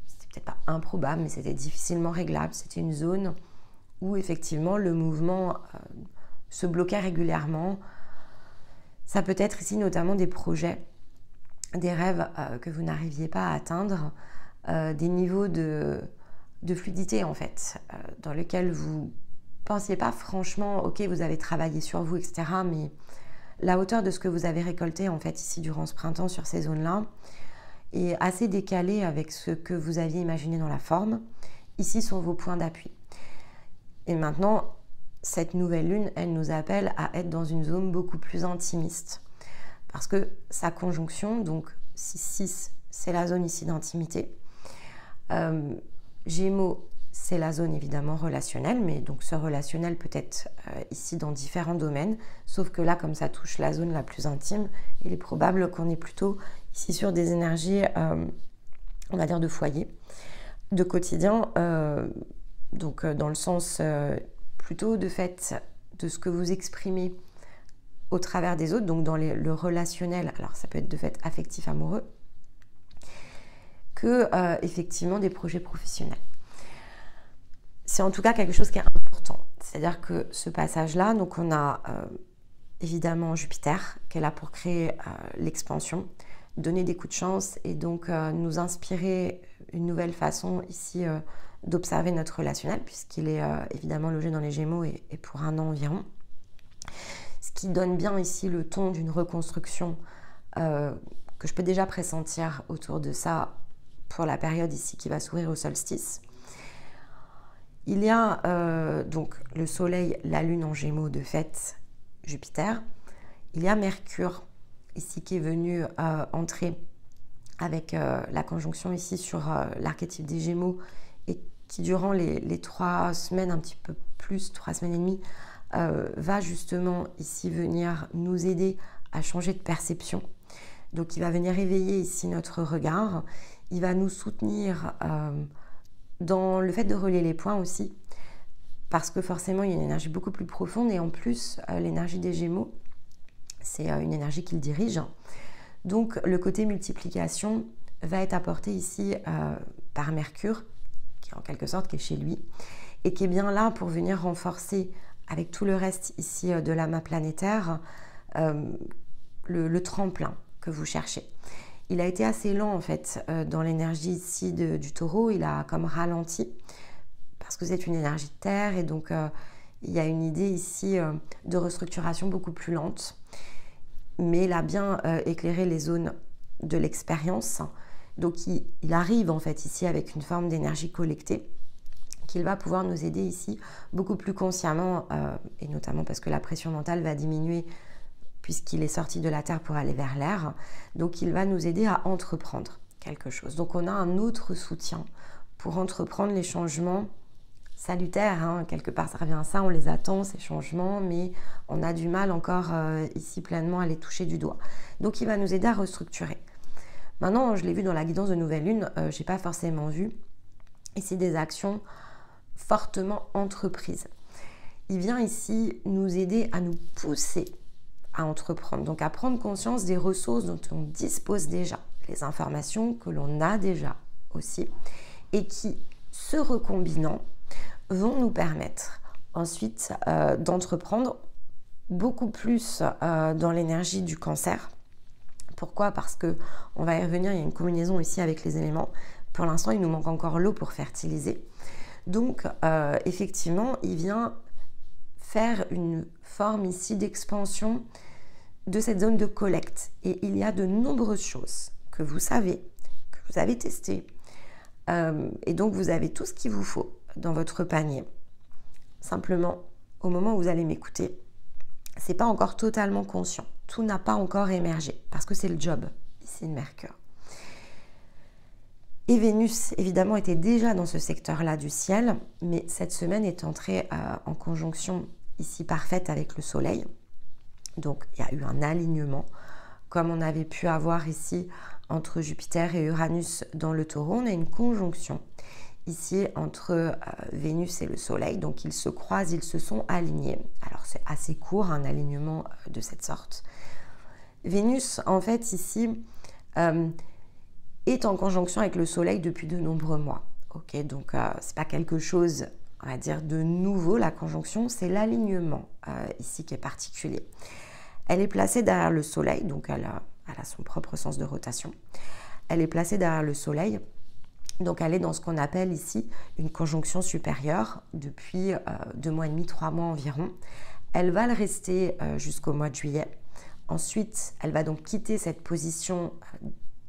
c'était peut-être pas improbable, mais c'était difficilement réglable, c'était une zone où effectivement le mouvement se bloquait régulièrement. Ça peut être ici notamment des projets, des rêves que vous n'arriviez pas à atteindre, des niveaux de fluidité en fait, dans lesquels vous pensiez pas franchement, ok, vous avez travaillé sur vous, etc. Mais la hauteur de ce que vous avez récolté en fait ici durant ce printemps sur ces zones-là est assez décalée avec ce que vous aviez imaginé dans la forme. Ici sont vos points d'appui. Et maintenant, cette nouvelle lune, elle nous appelle à être dans une zone beaucoup plus intimiste. Parce que sa conjonction, donc 6-6, c'est la zone ici d'intimité. Gémeaux, c'est la zone évidemment relationnelle, mais donc ce relationnel peut être ici dans différents domaines, sauf que là, comme ça touche la zone la plus intime, il est probable qu'on est plutôt ici sur des énergies, on va dire de foyer, de quotidien, donc dans le sens plutôt de fait de ce que vous exprimez au travers des autres, donc dans le relationnel, alors ça peut être de fait affectif, amoureux, que effectivement des projets professionnels. C'est en tout cas quelque chose qui est important. C'est-à-dire que ce passage-là, donc on a évidemment Jupiter qui est là pour créer l'expansion, donner des coups de chance et donc nous inspirer une nouvelle façon ici d'observer notre relationnel puisqu'il est évidemment logé dans les Gémeaux et pour un an environ. Ce qui donne bien ici le ton d'une reconstruction que je peux déjà pressentir autour de ça pour la période ici qui va s'ouvrir au solstice. Il y a donc le Soleil, la Lune en Gémeaux de fait, Jupiter. Il y a Mercure ici qui est venu entrer avec la conjonction ici sur l'archétype des Gémeaux et qui durant les 3 semaines, un petit peu plus, 3 semaines et demie, va justement ici venir nous aider à changer de perception. Donc il va venir éveiller ici notre regard, il va nous soutenir dans le fait de relier les points aussi, parce que forcément il y a une énergie beaucoup plus profonde et en plus l'énergie des Gémeaux, c'est une énergie qu'il dirige. Donc le côté multiplication va être apporté ici par Mercure, qui en quelque sorte qui est chez lui, et qui est bien là pour venir renforcer avec tout le reste ici de l'amas planétaire le tremplin que vous cherchez. Il a été assez lent en fait dans l'énergie ici du taureau, il a comme ralenti parce que c'est une énergie de terre et donc il y a une idée ici de restructuration beaucoup plus lente, mais il a bien éclairé les zones de l'expérience, donc il arrive en fait ici avec une forme d'énergie collectée qu'il va pouvoir nous aider ici beaucoup plus consciemment et notamment parce que la pression mentale va diminuer puisqu'il est sorti de la terre pour aller vers l'air. Donc il va nous aider à entreprendre quelque chose. Donc on a un autre soutien pour entreprendre les changements salutaires, hein. Quelque part ça revient à ça, on les attend ces changements, mais on a du mal encore ici pleinement à les toucher du doigt. Donc il va nous aider à restructurer. Maintenant, je l'ai vu dans la guidance de Nouvelle Lune, je n'ai pas forcément vu ici des actions fortement entreprises. Il vient ici nous aider à nous pousser à entreprendre, donc à prendre conscience des ressources dont on dispose déjà, les informations que l'on a déjà aussi, et qui, se recombinant, vont nous permettre ensuite d'entreprendre beaucoup plus dans l'énergie du Cancer. Pourquoi ? Parce que on va y revenir, il y a une combinaison ici avec les éléments. Pour l'instant, il nous manque encore l'eau pour fertiliser. Donc, effectivement, il vient faire une forme ici d'expansion de cette zone de collecte. Et il y a de nombreuses choses que vous savez, que vous avez testées. Et donc, vous avez tout ce qu'il vous faut dans votre panier simplement, au moment où vous allez m'écouter, c'est pas encore totalement conscient. Tout n'a pas encore émergé, parce que c'est le job, ici, de Mercure. Et Vénus, évidemment, était déjà dans ce secteur-là du ciel, mais cette semaine est entrée en conjonction ici parfaite avec le Soleil. Donc, il y a eu un alignement, comme on avait pu avoir ici entre Jupiter et Uranus dans le Taureau. On a une conjonction ici entre Vénus et le Soleil. Donc, ils se croisent, ils se sont alignés. Alors, c'est assez court, un alignement de cette sorte. Vénus, en fait, ici... est en conjonction avec le Soleil depuis de nombreux mois. Ok, donc c'est pas quelque chose, on va dire, de nouveau. La conjonction, c'est l'alignement ici qui est particulier. Elle est placée derrière le Soleil, donc elle a son propre sens de rotation. Elle est placée derrière le Soleil, donc elle est dans ce qu'on appelle ici une conjonction supérieure depuis 2 mois et demi, 3 mois environ. Elle va le rester jusqu'au mois de juillet. Ensuite, elle va donc quitter cette position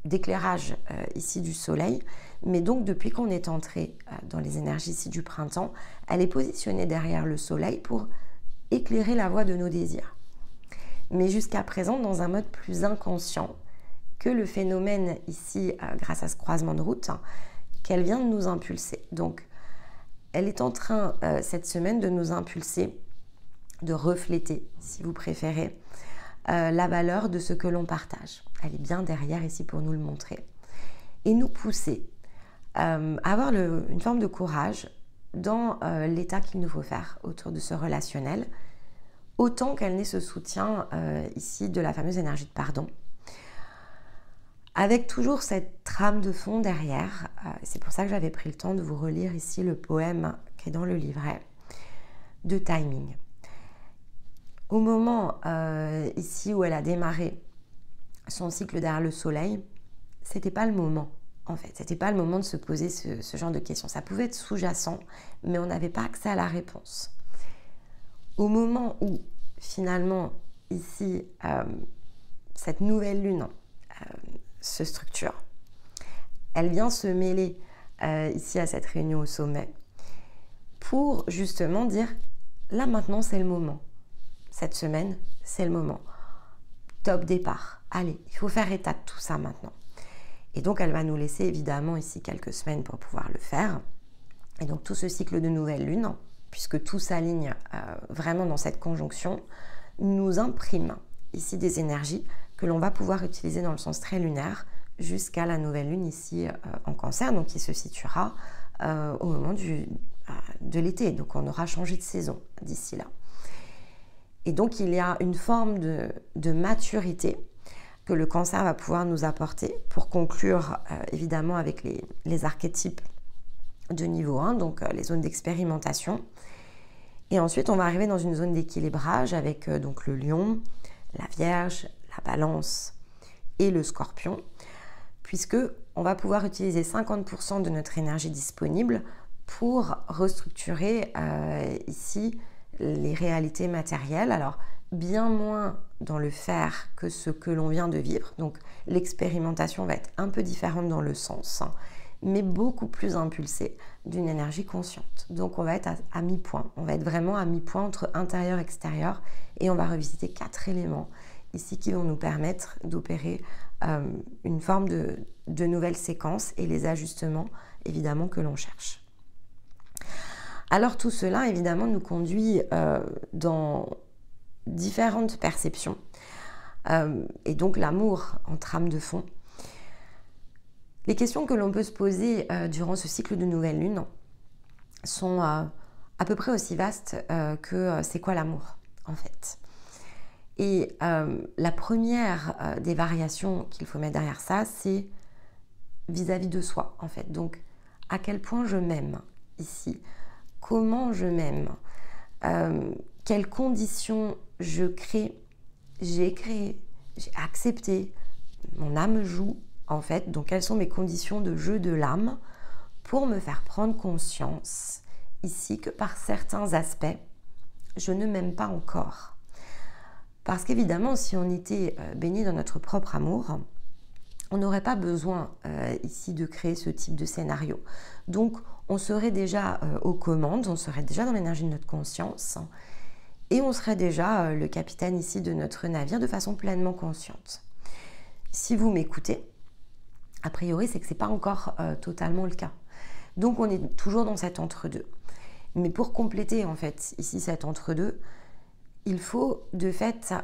d'éclairage ici du Soleil, mais donc depuis qu'on est entré dans les énergies ici du printemps, elle est positionnée derrière le Soleil pour éclairer la voie de nos désirs. Mais jusqu'à présent, dans un mode plus inconscient que le phénomène ici, grâce à ce croisement de route, qu'elle vient de nous impulser. Donc, elle est en train, cette semaine, de nous impulser, de refléter, si vous préférez, la valeur de ce que l'on partage. Elle est bien derrière ici pour nous le montrer. Et nous pousser à avoir une forme de courage dans l'état qu'il nous faut faire autour de ce relationnel, autant qu'elle n'ait ce soutien ici de la fameuse énergie de pardon. Avec toujours cette trame de fond derrière, c'est pour ça que j'avais pris le temps de vous relire ici le poème qui est dans le livret, de timing. Au moment ici où elle a démarré son cycle derrière le Soleil, c'était pas le moment en fait, c'était pas le moment de se poser ce genre de questions. Ça pouvait être sous-jacent, mais on n'avait pas accès à la réponse. Au moment où finalement ici cette nouvelle lune se structure, elle vient se mêler ici à cette réunion au sommet pour justement dire là maintenant c'est le moment. Cette semaine, c'est le moment. Top départ. Allez, il faut faire état de tout ça maintenant. Et donc, elle va nous laisser évidemment ici quelques semaines pour pouvoir le faire. Et donc, tout ce cycle de nouvelle lune, puisque tout s'aligne vraiment dans cette conjonction, nous imprime ici des énergies que l'on va pouvoir utiliser dans le sens très lunaire jusqu'à la nouvelle lune ici en Cancer, donc qui se situera au moment de l'été. Donc, on aura changé de saison d'ici là. Et donc, il y a une forme de maturité que le Cancer va pouvoir nous apporter pour conclure évidemment avec les archétypes de niveau 1, donc les zones d'expérimentation. Et ensuite, on va arriver dans une zone d'équilibrage avec donc le Lion, la Vierge, la Balance et le Scorpion, puisque on va pouvoir utiliser 50% de notre énergie disponible pour restructurer ici les réalités matérielles. Alors, bien moins dans le faire que ce que l'on vient de vivre. Donc, l'expérimentation va être un peu différente dans le sens, mais beaucoup plus impulsée d'une énergie consciente. Donc, on va être à mi-point. On va être vraiment à mi-point entre intérieur et extérieur et on va revisiter 4 éléments ici qui vont nous permettre d'opérer une forme de nouvelle séquence et les ajustements, évidemment, que l'on cherche. Alors tout cela, évidemment, nous conduit dans différentes perceptions. Et donc l'amour en trame de fond. Les questions que l'on peut se poser durant ce cycle de nouvelle lune sont à peu près aussi vastes que c'est quoi l'amour, en fait. Et la première des variations qu'il faut mettre derrière ça, c'est vis-à-vis de soi, en fait. Donc, à quel point je m'aime ici ? Comment je m'aime, quelles conditions je crée, j'ai créé, j'ai accepté, mon âme joue en fait, donc quelles sont mes conditions de jeu de l'âme pour me faire prendre conscience ici que par certains aspects, je ne m'aime pas encore. Parce qu'évidemment, si on était baigné dans notre propre amour, on n'aurait pas besoin ici de créer ce type de scénario. Donc, on serait déjà aux commandes, on serait déjà dans l'énergie de notre conscience et on serait déjà le capitaine ici de notre navire de façon pleinement consciente. Si vous m'écoutez, a priori, c'est que ce n'est pas encore totalement le cas. Donc, on est toujours dans cet entre-deux. Mais pour compléter, en fait, ici, cet entre-deux, il faut de fait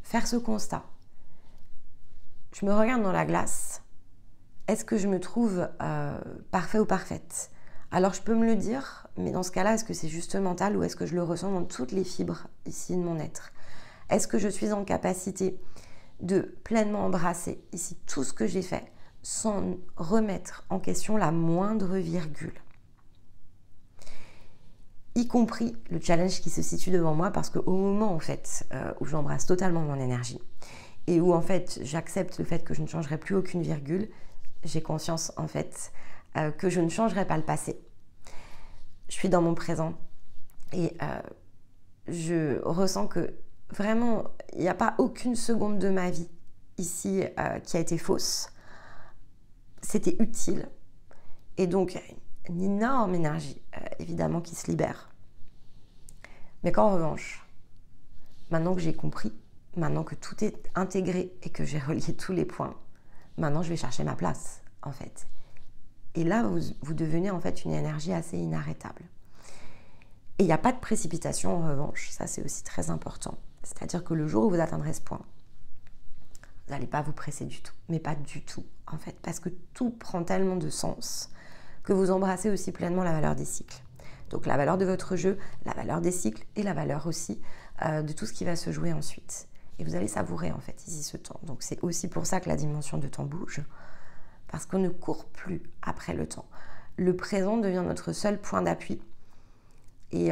faire ce constat. Je me regarde dans la glace. Est-ce que je me trouve parfait ou parfaite? Alors, je peux me le dire, mais dans ce cas-là, est-ce que c'est juste mental ou est-ce que je le ressens dans toutes les fibres ici de mon être? Est-ce que je suis en capacité de pleinement embrasser ici tout ce que j'ai fait sans remettre en question la moindre virgule? Y compris le challenge qui se situe devant moi, parce qu'au moment en fait où j'embrasse totalement mon énergie et où en fait j'accepte le fait que je ne changerai plus aucune virgule, j'ai conscience en fait que je ne changerai pas le passé. Je suis dans mon présent et je ressens que vraiment il n'y a pas aucune seconde de ma vie ici qui a été fausse. C'était utile et donc il y a une énorme énergie évidemment qui se libère. Mais qu'en revanche, maintenant que j'ai compris, maintenant que tout est intégré et que j'ai relié tous les points, maintenant je vais chercher ma place en fait. Et là vous devenez en fait une énergie assez inarrêtable. Et il n'y a pas de précipitation en revanche, ça c'est aussi très important. C'est-à-dire que le jour où vous atteindrez ce point, vous n'allez pas vous presser du tout, mais pas du tout en fait, parce que tout prend tellement de sens que vous embrassez aussi pleinement la valeur des cycles. Donc la valeur de votre jeu, la valeur des cycles et la valeur aussi de tout ce qui va se jouer ensuite. Et vous allez savourer en fait ici ce temps. Donc c'est aussi pour ça que la dimension de temps bouge, parce qu'on ne court plus après le temps. Le présent devient notre seul point d'appui. Et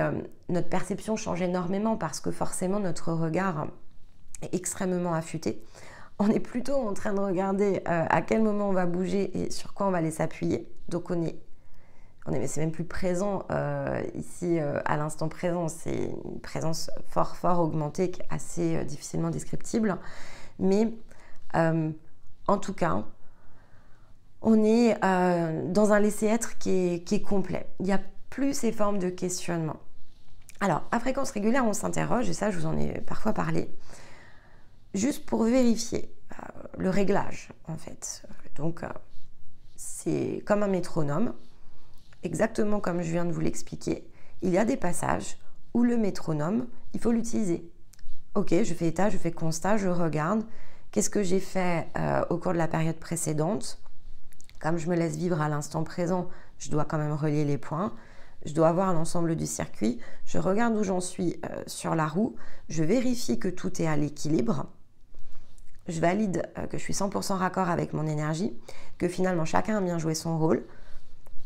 notre perception change énormément parce que forcément notre regard est extrêmement affûté. On est plutôt en train de regarder à quel moment on va bouger et sur quoi on va aller s'appuyer. Donc c'est même plus présent ici à l'instant présent. C'est une présence fort augmentée qui est assez difficilement descriptible. Mais en tout cas, on est dans un laisser-être qui est complet. Il n'y a plus ces formes de questionnement. Alors, à fréquence régulière, on s'interroge, et ça, je vous en ai parfois parlé, juste pour vérifier le réglage, en fait. Donc, c'est comme un métronome, exactement comme je viens de vous l'expliquer. Il y a des passages où le métronome, il faut l'utiliser. Ok, je fais état, je fais constat, je regarde. Qu'est-ce que j'ai fait au cours de la période précédente? Comme je me laisse vivre à l'instant présent, je dois quand même relier les points. Je dois avoir l'ensemble du circuit. Je regarde où j'en suis sur la roue. Je vérifie que tout est à l'équilibre. Je valide que je suis 100% raccord avec mon énergie, que finalement chacun a bien joué son rôle.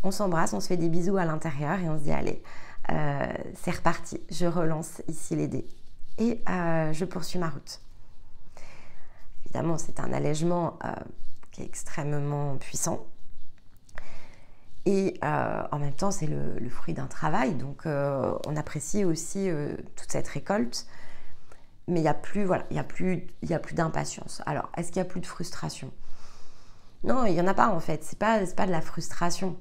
On s'embrasse, on se fait des bisous à l'intérieur et on se dit allez, c'est reparti. Je relance ici les dés et je poursuis ma route. Évidemment, c'est un allègement qui est extrêmement puissant. Et en même temps, c'est le fruit d'un travail. Donc, on apprécie aussi toute cette récolte. Mais il n'y a plus, voilà, il y a plus d'impatience. Alors, est-ce qu'il n'y a plus de frustration? Non, il n'y en a pas en fait. C'est pas de la frustration.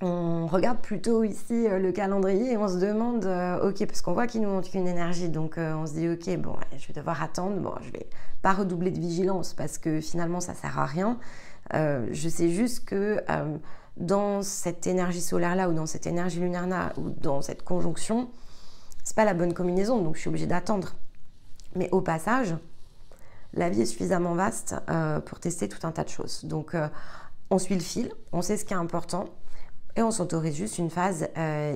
On regarde plutôt ici le calendrier et on se demande, ok, parce qu'on voit qu'il nous manque une énergie. Donc, on se dit, ok, bon, je vais devoir attendre. Bon, je vais pas redoubler de vigilance parce que finalement, ça sert à rien. Je sais juste que dans cette énergie solaire-là ou dans cette énergie lunaire-là ou dans cette conjonction, c'est pas la bonne combinaison, donc je suis obligée d'attendre. Mais au passage, la vie est suffisamment vaste pour tester tout un tas de choses. Donc on suit le fil, on sait ce qui est important et on s'autorise juste une phase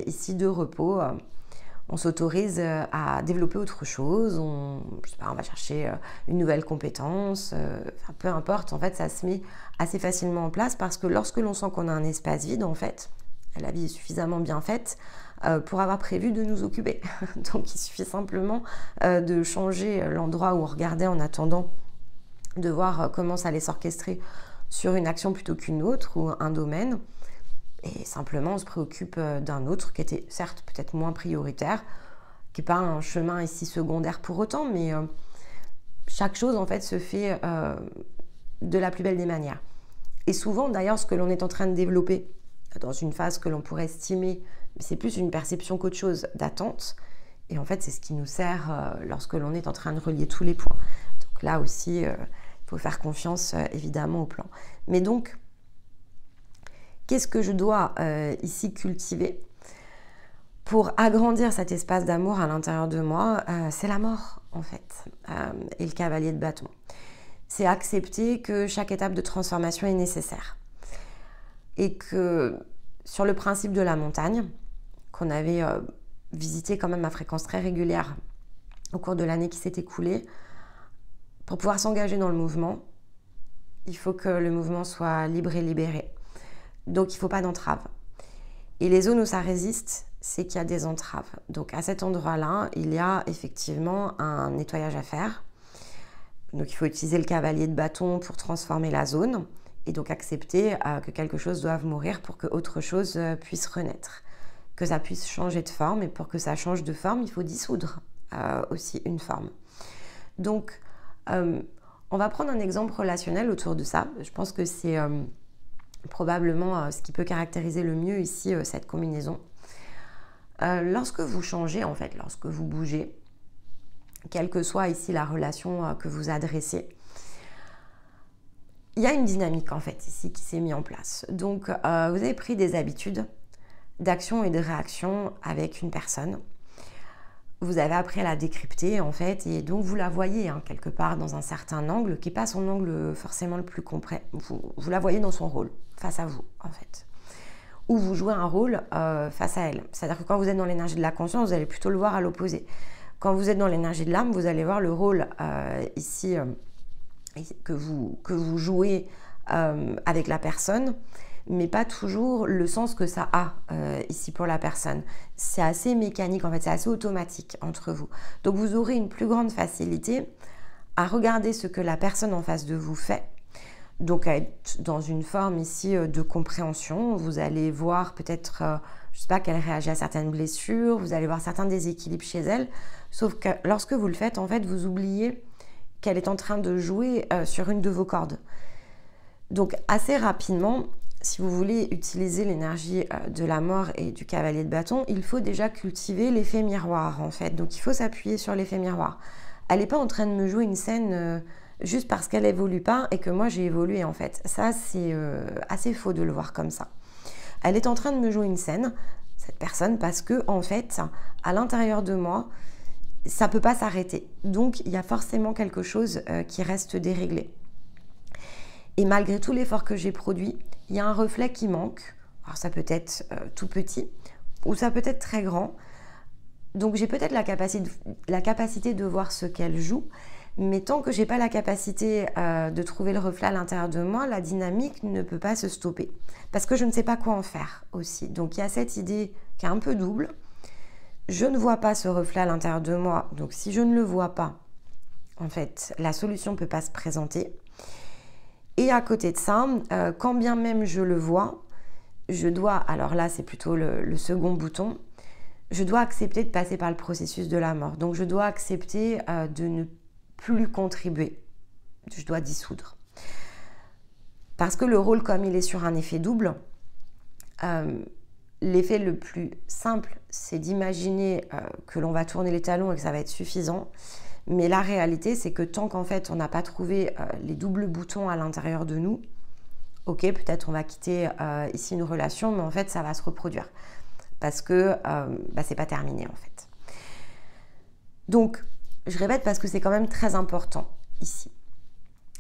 ici de repos. On s'autorise à développer autre chose, je sais pas, on va chercher une nouvelle compétence, peu importe, en fait ça se met assez facilement en place parce que lorsque l'on sent qu'on a un espace vide, en fait, la vie est suffisamment bien faite pour avoir prévu de nous occuper. Donc il suffit simplement de changer l'endroit où on regardait en attendant de voir comment ça allait s'orchestrer sur une action plutôt qu'une autre ou un domaine. Et simplement, on se préoccupe d'un autre qui était certes peut-être moins prioritaire, qui n'est pas un chemin ici secondaire pour autant, mais chaque chose en fait se fait de la plus belle des manières. Et souvent, d'ailleurs, ce que l'on est en train de développer dans une phase que l'on pourrait estimer, c'est plus une perception qu'autre chose d'attente. Et en fait, c'est ce qui nous sert lorsque l'on est en train de relier tous les points. Donc là aussi, il faut faire confiance évidemment au plan. Mais donc, qu'est-ce que je dois ici cultiver pour agrandir cet espace d'amour à l'intérieur de moi? C'est la mort, en fait, et le cavalier de bâton. C'est accepter que chaque étape de transformation est nécessaire. Et que sur le principe de la montagne, qu'on avait visité quand même à fréquence très régulière au cours de l'année qui s'est écoulée, pour pouvoir s'engager dans le mouvement, il faut que le mouvement soit libre et libéré. Donc il ne faut pas d'entrave. Et les zones où ça résiste, c'est qu'il y a des entraves. Donc à cet endroit-là, il y a effectivement un nettoyage à faire. Donc il faut utiliser le cavalier de bâton pour transformer la zone et donc accepter que quelque chose doive mourir pour que autre chose puisse renaître, que ça puisse changer de forme. Et pour que ça change de forme, il faut dissoudre aussi une forme. Donc on va prendre un exemple relationnel autour de ça. Je pense que c'est probablement ce qui peut caractériser le mieux ici cette combinaison. Lorsque vous changez, en fait, lorsque vous bougez, quelle que soit ici la relation que vous adressez, il y a une dynamique en fait ici qui s'est mise en place. Donc vous avez pris des habitudes d'action et de réaction avec une personne. Vous avez appris à la décrypter en fait, et donc vous la voyez quelque part dans un certain angle qui n'est pas son angle forcément le plus complet. Vous la voyez dans son rôle, face à vous en fait. Ou vous jouez un rôle face à elle. C'est-à-dire que quand vous êtes dans l'énergie de la conscience, vous allez plutôt le voir à l'opposé. Quand vous êtes dans l'énergie de l'âme, vous allez voir le rôle ici que vous jouez avec la personne, mais pas toujours le sens que ça a ici pour la personne. C'est assez mécanique, en fait, c'est assez automatique entre vous. Donc vous aurez une plus grande facilité à regarder ce que la personne en face de vous fait, donc à être dans une forme ici de compréhension. Vous allez voir peut-être, je ne sais pas, qu'elle réagit à certaines blessures, vous allez voir certains déséquilibres chez elle, sauf que lorsque vous le faites, en fait, vous oubliez qu'elle est en train de jouer sur une de vos cordes. Donc assez rapidement, si vous voulez utiliser l'énergie de la mort et du cavalier de bâton, il faut déjà cultiver l'effet miroir en fait. Donc il faut s'appuyer sur l'effet miroir. Elle n'est pas en train de me jouer une scène juste parce qu'elle évolue pas et que moi j'ai évolué en fait. Ça c'est assez faux de le voir comme ça. Elle est en train de me jouer une scène, cette personne, parce que en fait, à l'intérieur de moi, ça ne peut pas s'arrêter. Donc il y a forcément quelque chose qui reste déréglé. Et malgré tout l'effort que j'ai produit, il y a un reflet qui manque. Alors ça peut être tout petit ou ça peut être très grand. Donc j'ai peut-être la capacité de voir ce qu'elle joue, mais tant que je n'ai pas la capacité de trouver le reflet à l'intérieur de moi, la dynamique ne peut pas se stopper. Parce que je ne sais pas quoi en faire aussi. Donc il y a cette idée qui est un peu double. Je ne vois pas ce reflet à l'intérieur de moi. Donc si je ne le vois pas, en fait, la solution ne peut pas se présenter. Et à côté de ça, quand bien même je le vois, je dois, alors là c'est plutôt le second bouton, je dois accepter de passer par le processus de la mort. Donc je dois accepter de ne plus contribuer. Je dois dissoudre. Parce que le rôle, comme il est sur un effet double, l'effet le plus simple, c'est d'imaginer que l'on va tourner les talons et que ça va être suffisant. Mais la réalité, c'est que tant qu'en fait, on n'a pas trouvé les doubles boutons à l'intérieur de nous, ok, peut-être on va quitter ici une relation, mais en fait, ça va se reproduire. Parce que c'est pas terminé, en fait. Donc, je répète parce que c'est quand même très important ici.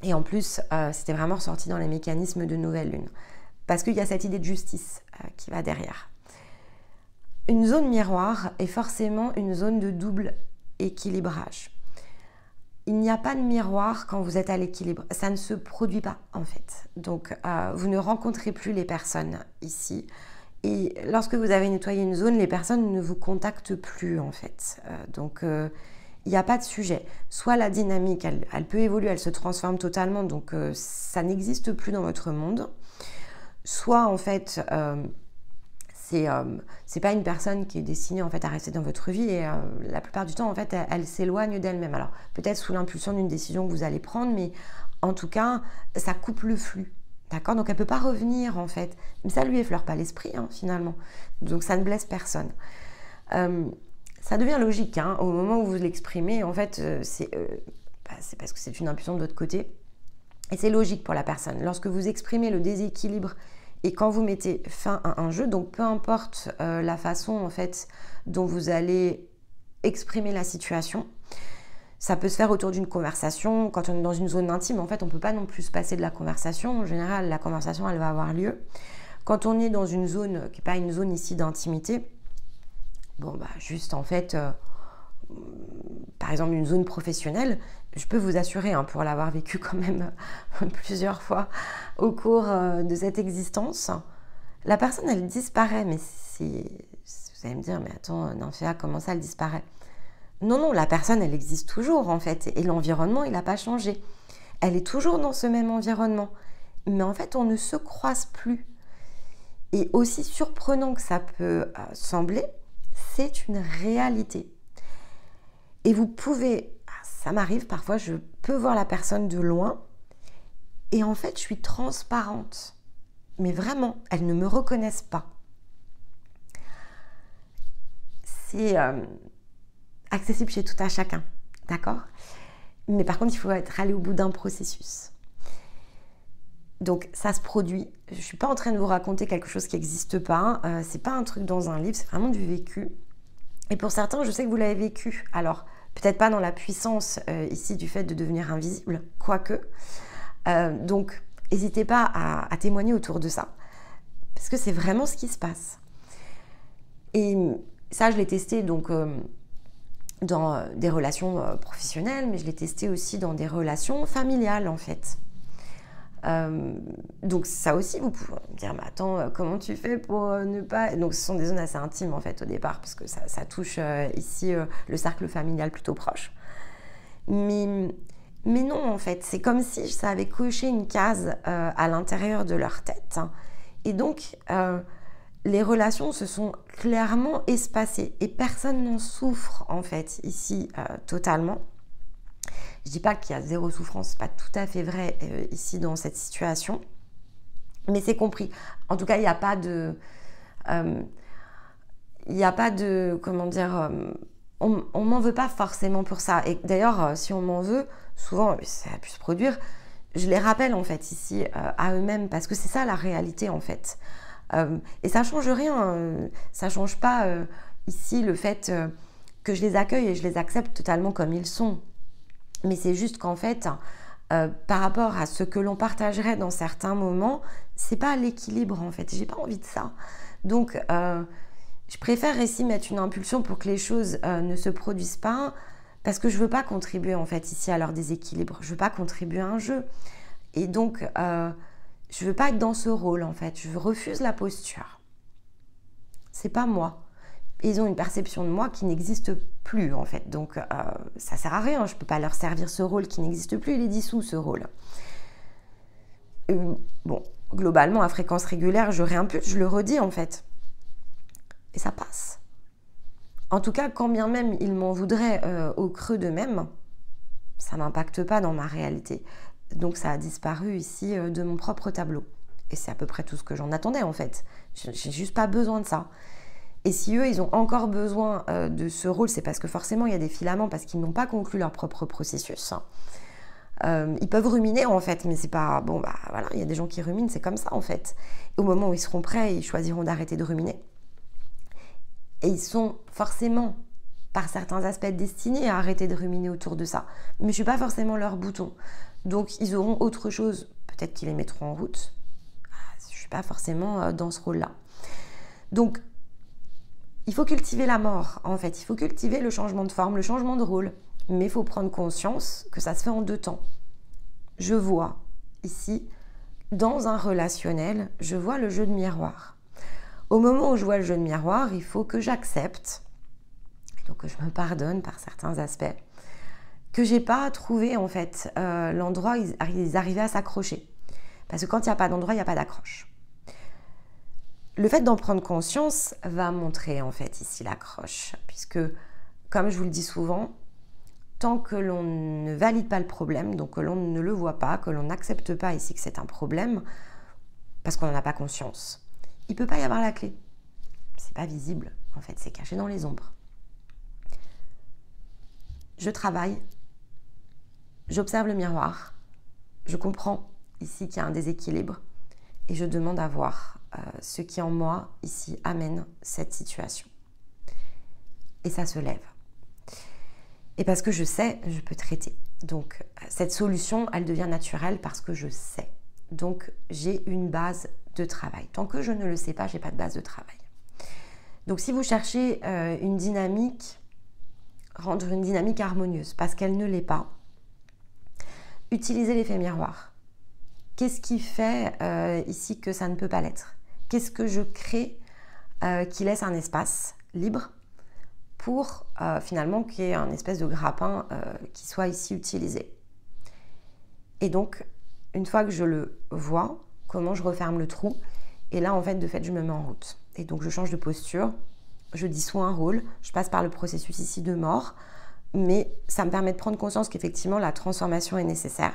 Et en plus, c'était vraiment ressorti dans les mécanismes de nouvelle lune. Parce qu'il y a cette idée de justice qui va derrière. Une zone miroir est forcément une zone de double équilibrage. Il n'y a pas de miroir quand vous êtes à l'équilibre. Ça ne se produit pas, en fait. Donc, vous ne rencontrez plus les personnes ici. Et lorsque vous avez nettoyé une zone, les personnes ne vous contactent plus, en fait. Donc, il n'y a pas de sujet. Soit la dynamique, elle peut évoluer, elle se transforme totalement, donc ça n'existe plus dans votre monde. Soit, en fait, c'est pas une personne qui est destinée en fait à rester dans votre vie et la plupart du temps en fait elle s'éloigne d'elle-même. Alors peut-être sous l'impulsion d'une décision que vous allez prendre, mais En tout cas, ça coupe le flux. D'accord? Donc, elle ne peut pas revenir, en fait. Mais ça lui effleure pas l'esprit, hein, finalement. Donc, ça ne blesse personne. Ça devient logique, hein, au moment où vous l'exprimez. En fait, c'est parce que c'est une impulsion de votre côté. Et c'est logique pour la personne. Lorsque vous exprimez le déséquilibre et quand vous mettez fin à un jeu, donc peu importe la façon, en fait, dont vous allez exprimer la situation, ça peut se faire autour d'une conversation. Quand on est dans une zone intime, en fait, on ne peut pas non plus se passer de la conversation. En général, la conversation, elle va avoir lieu. Quand on est dans une zone qui n'est pas une zone ici d'intimité, bon, bah, juste en fait, par exemple, une zone professionnelle, je peux vous assurer, hein, pour l'avoir vécu quand même plusieurs fois au cours de cette existence, la personne, elle disparaît. Mais vous allez me dire, mais attends, Nymphéa, comment ça, elle disparaît? Non, non, la personne, elle existe toujours, en fait. Et l'environnement, il n'a pas changé. Elle est toujours dans ce même environnement. Mais en fait, on ne se croise plus. Et aussi surprenant que ça peut sembler, c'est une réalité. Et vous pouvez, ça m'arrive parfois, je peux voir la personne de loin et en fait, je suis transparente. Mais vraiment, elles ne me reconnaissent pas. C'est accessible chez tout à chacun, d'accord? Mais par contre, il faut être allé au bout d'un processus. Donc, ça se produit. Je ne suis pas en train de vous raconter quelque chose qui n'existe pas. C'est pas un truc dans un livre, c'est vraiment du vécu. Et pour certains, je sais que vous l'avez vécu. Alors, peut-être pas dans la puissance ici du fait de devenir invisible, quoique. Donc, n'hésitez pas à témoigner autour de ça. Parce que c'est vraiment ce qui se passe. Et ça, je l'ai testé donc dans des relations professionnelles, mais je l'ai testé aussi dans des relations familiales, en fait. Donc ça aussi, vous pouvez me dire, mais attends, comment tu fais pour ne pas... Donc ce sont des zones assez intimes, en fait, au départ, parce que ça touche ici le cercle familial plutôt proche. Mais non, en fait, c'est comme si ça avait coché une case à l'intérieur de leur tête. Hein. Et donc, les relations se sont clairement espacées. Et personne n'en souffre, en fait, ici, totalement. Je ne dis pas qu'il y a zéro souffrance, c'est pas tout à fait vrai ici dans cette situation. Mais c'est compris. En tout cas, il n'y a pas de... comment dire... on m'en veut pas forcément pour ça. Et d'ailleurs, si on m'en veut, souvent, ça a pu se produire, je les rappelle en fait ici à eux-mêmes, parce que c'est ça la réalité en fait. Et ça change rien, ça change pas ici le fait que je les accueille et je les accepte totalement comme ils sont. Mais c'est juste qu'en fait, par rapport à ce que l'on partagerait dans certains moments, c'est pas l'équilibre en fait. J'ai pas envie de ça. Donc, je préfère ici mettre une impulsion pour que les choses ne se produisent pas, parce que je veux pas contribuer en fait ici à leur déséquilibre. Je veux pas contribuer à un jeu. Et donc, je veux pas être dans ce rôle en fait. Je refuse la posture. C'est pas moi. Ils ont une perception de moi qui n'existe plus en fait. Donc ça sert à rien, je ne peux pas leur servir ce rôle qui n'existe plus, il est dissous ce rôle. Bon, globalement à fréquence régulière, je réimpulse, je le redis en fait. Et ça passe. En tout cas, quand bien même ils m'en voudraient au creux d'eux-mêmes, ça ne m'impacte pas dans ma réalité. Donc ça a disparu ici de mon propre tableau. Et c'est à peu près tout ce que j'en attendais en fait. J'ai juste pas besoin de ça. Et si eux, ils ont encore besoin de ce rôle, c'est parce que forcément, il y a des filaments, parce qu'ils n'ont pas conclu leur propre processus. Ils peuvent ruminer, en fait, mais c'est pas... Bon, bah voilà, il y a des gens qui ruminent, c'est comme ça, en fait. Et au moment où ils seront prêts, ils choisiront d'arrêter de ruminer. Et ils sont forcément, par certains aspects, destinés à arrêter de ruminer autour de ça. Mais je ne suis pas forcément leur bouton. Donc, ils auront autre chose, peut-être qu'ils les mettront en route. Je ne suis pas forcément dans ce rôle-là. Donc, il faut cultiver la mort, en fait. Il faut cultiver le changement de forme, le changement de rôle. Mais il faut prendre conscience que ça se fait en 2 temps. Je vois ici, dans un relationnel, je vois le jeu de miroir. Au moment où je vois le jeu de miroir, il faut que j'accepte, donc que je me pardonne par certains aspects, que j'ai pas trouvé en fait l'endroit où ils arrivaient à s'accrocher. Parce que quand il n'y a pas d'endroit, il n'y a pas d'accroche. Le fait d'en prendre conscience va montrer en fait ici l'accroche, puisque comme je vous le dis souvent, tant que l'on ne valide pas le problème, donc que l'on ne le voit pas, que l'on n'accepte pas ici que c'est un problème, parce qu'on n'en a pas conscience, il ne peut pas y avoir la clé. C'est pas visible, en fait, c'est caché dans les ombres. Je travaille, j'observe le miroir, je comprends ici qu'il y a un déséquilibre et je demande à voir ce qui en moi ici amène cette situation. Et ça se lève. Et parce que je sais, je peux traiter. Donc cette solution, elle devient naturelle parce que je sais. Donc j'ai une base de travail. Tant que je ne le sais pas, je n'ai pas de base de travail. Donc si vous cherchez une dynamique, rendre une dynamique harmonieuse parce qu'elle ne l'est pas, utilisez l'effet miroir. Qu'est-ce qui fait ici que ça ne peut pas l'être? Qu'est-ce que je crée qui laisse un espace libre pour finalement qu'il y ait un espèce de grappin qui soit ici utilisé? Et donc, une fois que je le vois, comment je referme le trou? Et là, en fait, je me mets en route. Et donc, je change de posture, je dissois un rôle, je passe par le processus ici de mort, mais ça me permet de prendre conscience qu'effectivement, la transformation est nécessaire.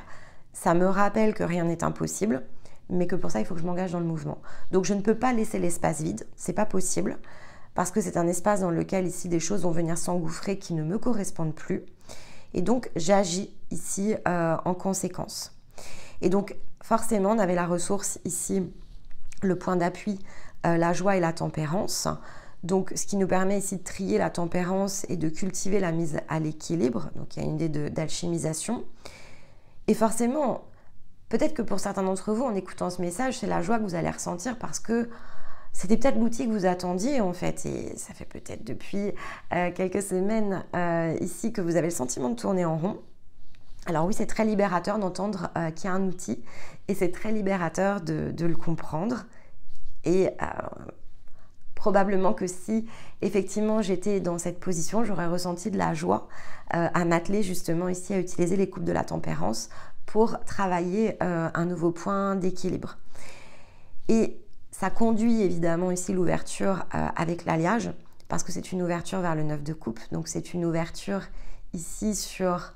Ça me rappelle que rien n'est impossible, mais que pour ça, il faut que je m'engage dans le mouvement. Donc, je ne peux pas laisser l'espace vide, c'est pas possible, parce que c'est un espace dans lequel ici des choses vont venir s'engouffrer qui ne me correspondent plus. Et donc, j'agis ici en conséquence. Et donc, forcément, on avait la ressource ici, le point d'appui, la joie et la tempérance. Donc, ce qui nous permet ici de trier la tempérance et de cultiver la mise à l'équilibre. Donc, il y a une idée d'alchimisation. Et forcément, peut-être que pour certains d'entre vous, en écoutant ce message, c'est la joie que vous allez ressentir parce que c'était peut-être l'outil que vous attendiez en fait. Et ça fait peut-être depuis quelques semaines ici que vous avez le sentiment de tourner en rond. Alors oui, c'est très libérateur d'entendre qu'il y a un outil et c'est très libérateur de le comprendre. Et probablement que si effectivement j'étais dans cette position, j'aurais ressenti de la joie à m'atteler justement ici à utiliser les coupes de la tempérance pour travailler un nouveau point d'équilibre. Et ça conduit évidemment ici l'ouverture avec l'alliage parce que c'est une ouverture vers le 9 de coupe. Donc c'est une ouverture ici sur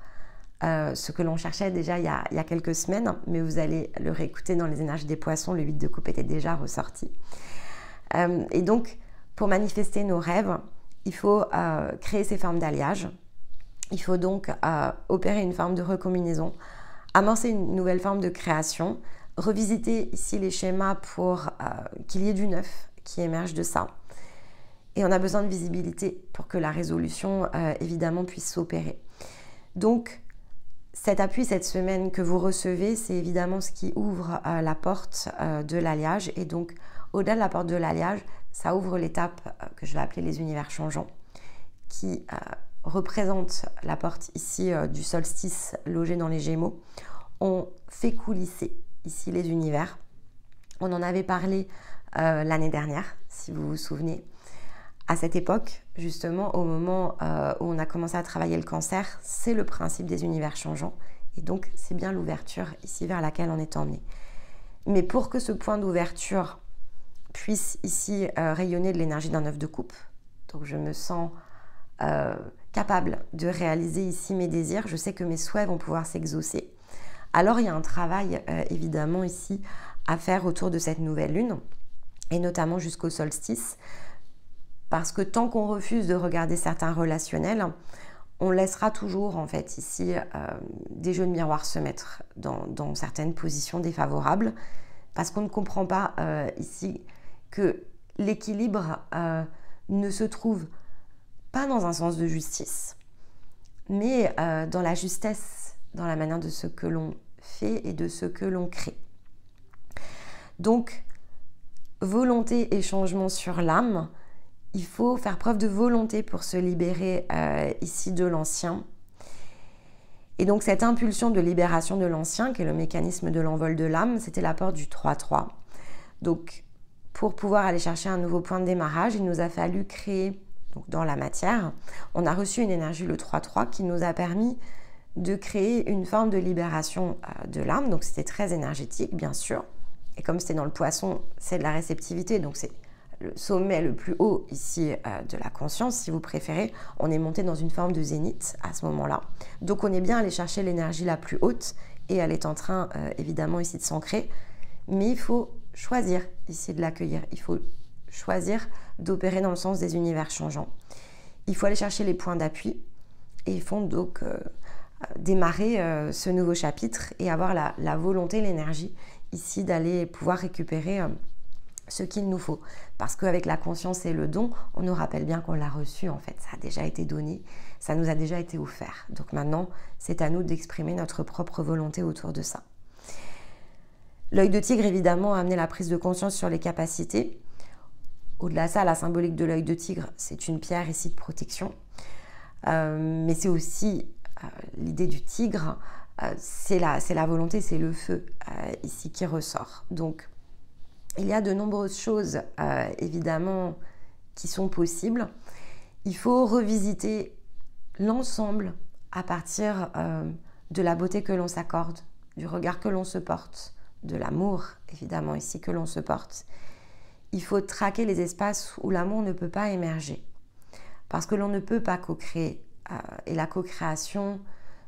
ce que l'on cherchait déjà il y a quelques semaines, mais vous allez le réécouter dans les énergies des poissons, le 8 de coupe était déjà ressorti. Et donc, pour manifester nos rêves, il faut créer ces formes d'alliage. Il faut donc opérer une forme de recombinaison, amorcer une nouvelle forme de création, revisiter ici les schémas pour qu'il y ait du neuf qui émerge de ça. Et on a besoin de visibilité pour que la résolution, évidemment, puisse s'opérer. Donc, cet appui cette semaine que vous recevez, c'est évidemment ce qui ouvre la porte de l'alliage. Et donc, au-delà de la porte de l'alliage, ça ouvre l'étape que je vais appeler les univers changeants, qui représente la porte ici du solstice logé dans les Gémeaux. On fait coulisser ici les univers. On en avait parlé l'année dernière, si vous vous souvenez. À cette époque, justement, au moment où on a commencé à travailler le cancer, c'est le principe des univers changeants. Et donc, c'est bien l'ouverture ici vers laquelle on est emmené. Mais pour que ce point d'ouverture puisse ici rayonner de l'énergie d'un 9 de coupe, donc je me sens capable de réaliser ici mes désirs, je sais que mes souhaits vont pouvoir s'exaucer. Alors, il y a un travail, évidemment, ici à faire autour de cette nouvelle lune, et notamment jusqu'au solstice, parce que tant qu'on refuse de regarder certains relationnels, on laissera toujours en fait ici des jeux de miroir se mettre dans certaines positions défavorables parce qu'on ne comprend pas ici que l'équilibre ne se trouve pas dans un sens de justice, mais dans la justesse, dans la manière de ce que l'on fait et de ce que l'on crée. Donc, volonté et changement sur l'âme. Il faut faire preuve de volonté pour se libérer ici de l'ancien. Et donc cette impulsion de libération de l'ancien, qui est le mécanisme de l'envol de l'âme, c'était l'apport du 3-3. Donc pour pouvoir aller chercher un nouveau point de démarrage, il nous a fallu créer, donc dans la matière, on a reçu une énergie, le 3-3, qui nous a permis de créer une forme de libération de l'âme. Donc c'était très énergétique, bien sûr. Et comme c'était dans le poisson, c'est de la réceptivité, donc c'est le sommet le plus haut ici de la conscience, si vous préférez. On est monté dans une forme de zénith à ce moment-là. Donc on est bien allé chercher l'énergie la plus haute et elle est en train évidemment ici de s'ancrer. Mais il faut choisir ici de l'accueillir. Il faut choisir d'opérer dans le sens des univers changeants. Il faut aller chercher les points d'appui et il faut donc démarrer ce nouveau chapitre et avoir la volonté, l'énergie ici d'aller pouvoir récupérer ce qu'il nous faut. Parce qu'avec la conscience et le don, on nous rappelle bien qu'on l'a reçu en fait. Ça a déjà été donné, ça nous a déjà été offert. Donc maintenant, c'est à nous d'exprimer notre propre volonté autour de ça. L'œil de tigre, évidemment, a amené la prise de conscience sur les capacités. Au-delà de ça, la symbolique de l'œil de tigre, c'est une pierre ici de protection. Mais c'est aussi l'idée du tigre, c'est la volonté, c'est le feu ici qui ressort. Donc, il y a de nombreuses choses, évidemment, qui sont possibles. Il faut revisiter l'ensemble à partir de la beauté que l'on s'accorde, du regard que l'on se porte, de l'amour, évidemment, ici, que l'on se porte. Il faut traquer les espaces où l'amour ne peut pas émerger. Parce que l'on ne peut pas co-créer. Et la co-création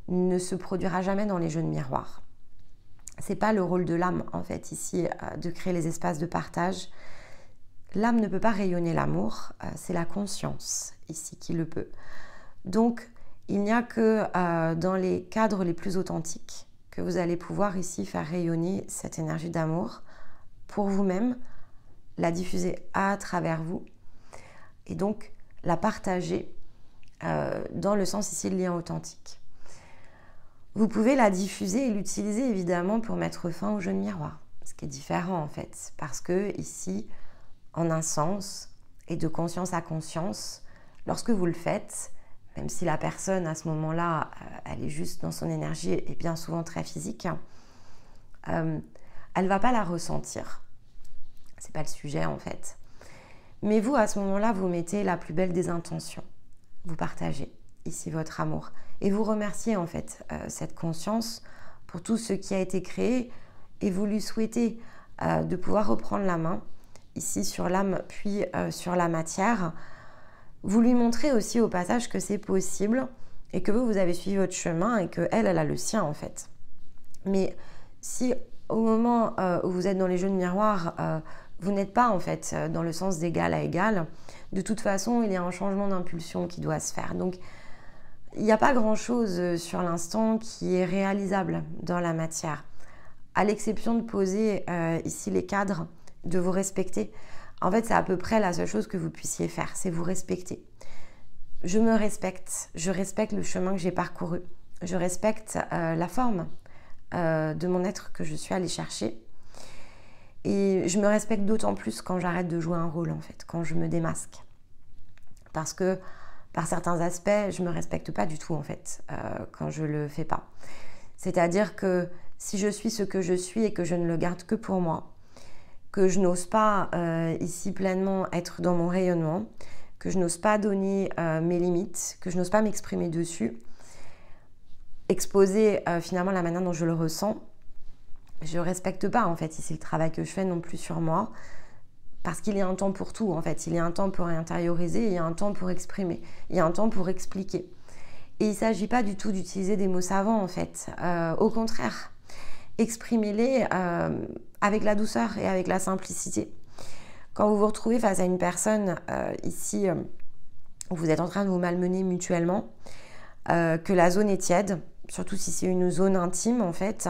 ne se produira jamais dans les jeux de miroir. C'est pas le rôle de l'âme, en fait, ici, de créer les espaces de partage. L'âme ne peut pas rayonner l'amour, c'est la conscience, ici, qui le peut. Donc, il n'y a que dans les cadres les plus authentiques que vous allez pouvoir ici faire rayonner cette énergie d'amour pour vous-même, la diffuser à travers vous et donc la partager dans le sens ici de lien authentique. Vous pouvez la diffuser et l'utiliser évidemment pour mettre fin au jeu de miroir, ce qui est différent en fait, parce que ici, en un sens et de conscience à conscience, lorsque vous le faites, même si la personne à ce moment-là, elle est juste dans son énergie et bien souvent très physique, elle ne va pas la ressentir. C'est pas le sujet en fait. Mais vous, à ce moment-là, vous mettez la plus belle des intentions. Vous partagez ici votre amour. Et vous remerciez en fait cette conscience pour tout ce qui a été créé et vous lui souhaitez de pouvoir reprendre la main ici sur l'âme puis sur la matière. Vous lui montrez aussi au passage que c'est possible et que vous avez suivi votre chemin et qu'elle a le sien en fait. Mais si au moment où vous êtes dans les jeux de miroir, vous n'êtes pas en fait dans le sens d'égal à égal, de toute façon il y a un changement d'impulsion qui doit se faire. Donc il n'y a pas grand-chose sur l'instant qui est réalisable dans la matière, à l'exception de poser ici les cadres, de vous respecter. En fait, c'est à peu près la seule chose que vous puissiez faire, c'est vous respecter. Je me respecte, je respecte le chemin que j'ai parcouru, je respecte la forme de mon être que je suis allée chercher. Et je me respecte d'autant plus quand j'arrête de jouer un rôle, en fait, quand je me démasque. Parce que, par certains aspects, je ne me respecte pas du tout, en fait, quand je ne le fais pas. C'est-à-dire que si je suis ce que je suis et que je ne le garde que pour moi, que je n'ose pas ici pleinement être dans mon rayonnement, que je n'ose pas donner mes limites, que je n'ose pas m'exprimer dessus, exposer finalement la manière dont je le ressens, je ne respecte pas en fait ici le travail que je fais non plus sur moi, parce qu'il y a un temps pour tout en fait, il y a un temps pour intérioriser, il y a un temps pour exprimer, il y a un temps pour expliquer. Et il ne s'agit pas du tout d'utiliser des mots savants en fait, au contraire, exprimez-les avec la douceur et avec la simplicité. Quand vous vous retrouvez face à une personne ici, où vous êtes en train de vous malmener mutuellement, que la zone est tiède, surtout si c'est une zone intime en fait,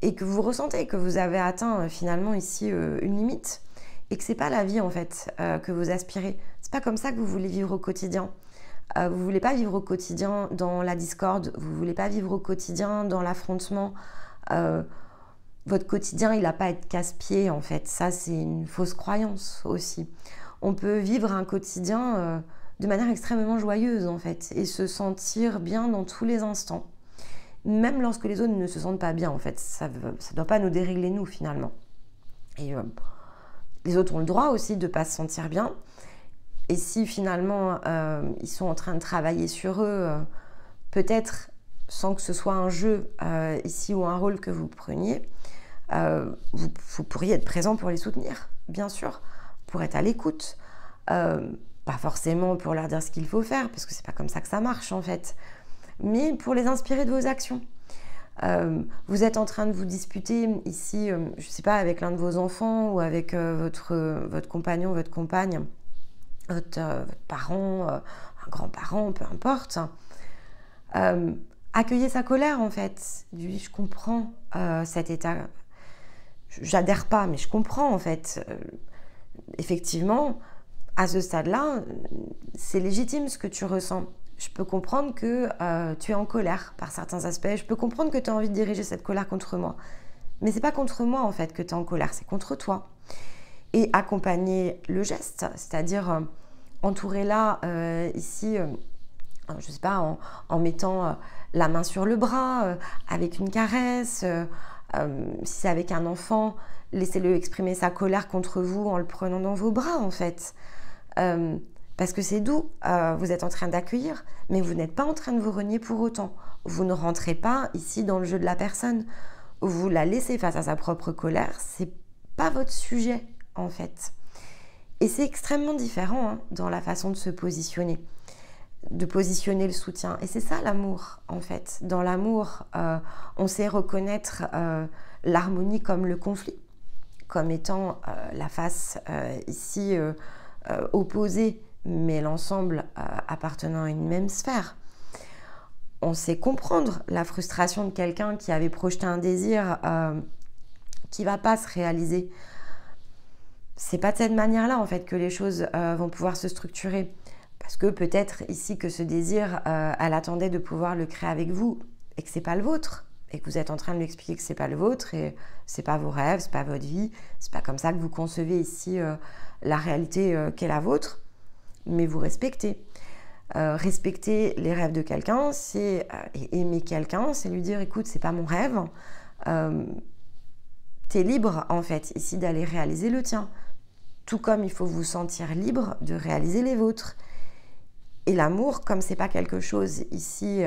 et que vous ressentez que vous avez atteint finalement ici une limite, et que c'est pas la vie en fait que vous aspirez. C'est pas comme ça que vous voulez vivre au quotidien. Vous voulez pas vivre au quotidien dans la discorde, vous voulez pas vivre au quotidien dans l'affrontement. Votre quotidien, il n'a pas à être casse-pied en fait. Ça, c'est une fausse croyance aussi. On peut vivre un quotidien de manière extrêmement joyeuse en fait, et se sentir bien dans tous les instants. Même lorsque les autres ne se sentent pas bien, en fait, ça ne doit pas nous dérégler nous, finalement. Et les autres ont le droit aussi de ne pas se sentir bien. Et si, finalement, ils sont en train de travailler sur eux, peut-être sans que ce soit un jeu ici ou un rôle que vous preniez, vous pourriez être présent pour les soutenir, bien sûr. pour être à l'écoute, pas forcément pour leur dire ce qu'il faut faire, parce que c'est pas comme ça que ça marche en fait, mais pour les inspirer de vos actions. Vous êtes en train de vous disputer ici, je sais pas, avec l'un de vos enfants ou avec votre compagnon, votre compagne, votre parent, un grand-parent, peu importe. Accueillez sa colère en fait. Je comprends cet état. J'adhère pas, mais je comprends en fait. Effectivement, à ce stade-là, c'est légitime ce que tu ressens. Je peux comprendre que tu es en colère par certains aspects. Je peux comprendre que tu as envie de diriger cette colère contre moi. Mais c'est pas contre moi en fait que tu es en colère, c'est contre toi. Et accompagner le geste, c'est-à-dire entourer-la ici, je sais pas, en mettant la main sur le bras, avec une caresse. Si c'est avec un enfant, laissez-le exprimer sa colère contre vous en le prenant dans vos bras en fait. Parce que c'est doux, vous êtes en train d'accueillir, mais vous n'êtes pas en train de vous renier pour autant. Vous ne rentrez pas ici dans le jeu de la personne. Vous la laissez face à sa propre colère, c'est pas votre sujet en fait. Et c'est extrêmement différent dans la façon de se positionner, de positionner le soutien. Et c'est ça l'amour en fait. Dans l'amour, on sait reconnaître l'harmonie comme le conflit, comme étant la face ici opposée, mais l'ensemble appartenant à une même sphère. On sait comprendre la frustration de quelqu'un qui avait projeté un désir qui ne va pas se réaliser. C'est pas de cette manière-là en fait que les choses vont pouvoir se structurer. Parce que peut-être ici que ce désir, elle attendait de pouvoir le créer avec vous et que c'est pas le vôtre. Et que vous êtes en train de lui expliquer que c'est pas le vôtre et c'est pas vos rêves, c'est pas votre vie, c'est pas comme ça que vous concevez ici la réalité qu'est la vôtre. Mais vous respectez. Respecter les rêves de quelqu'un, c'est et aimer quelqu'un, c'est lui dire écoute, c'est pas mon rêve. T'es libre en fait ici d'aller réaliser le tien. Tout comme il faut vous sentir libre de réaliser les vôtres. Et l'amour, comme c'est pas quelque chose ici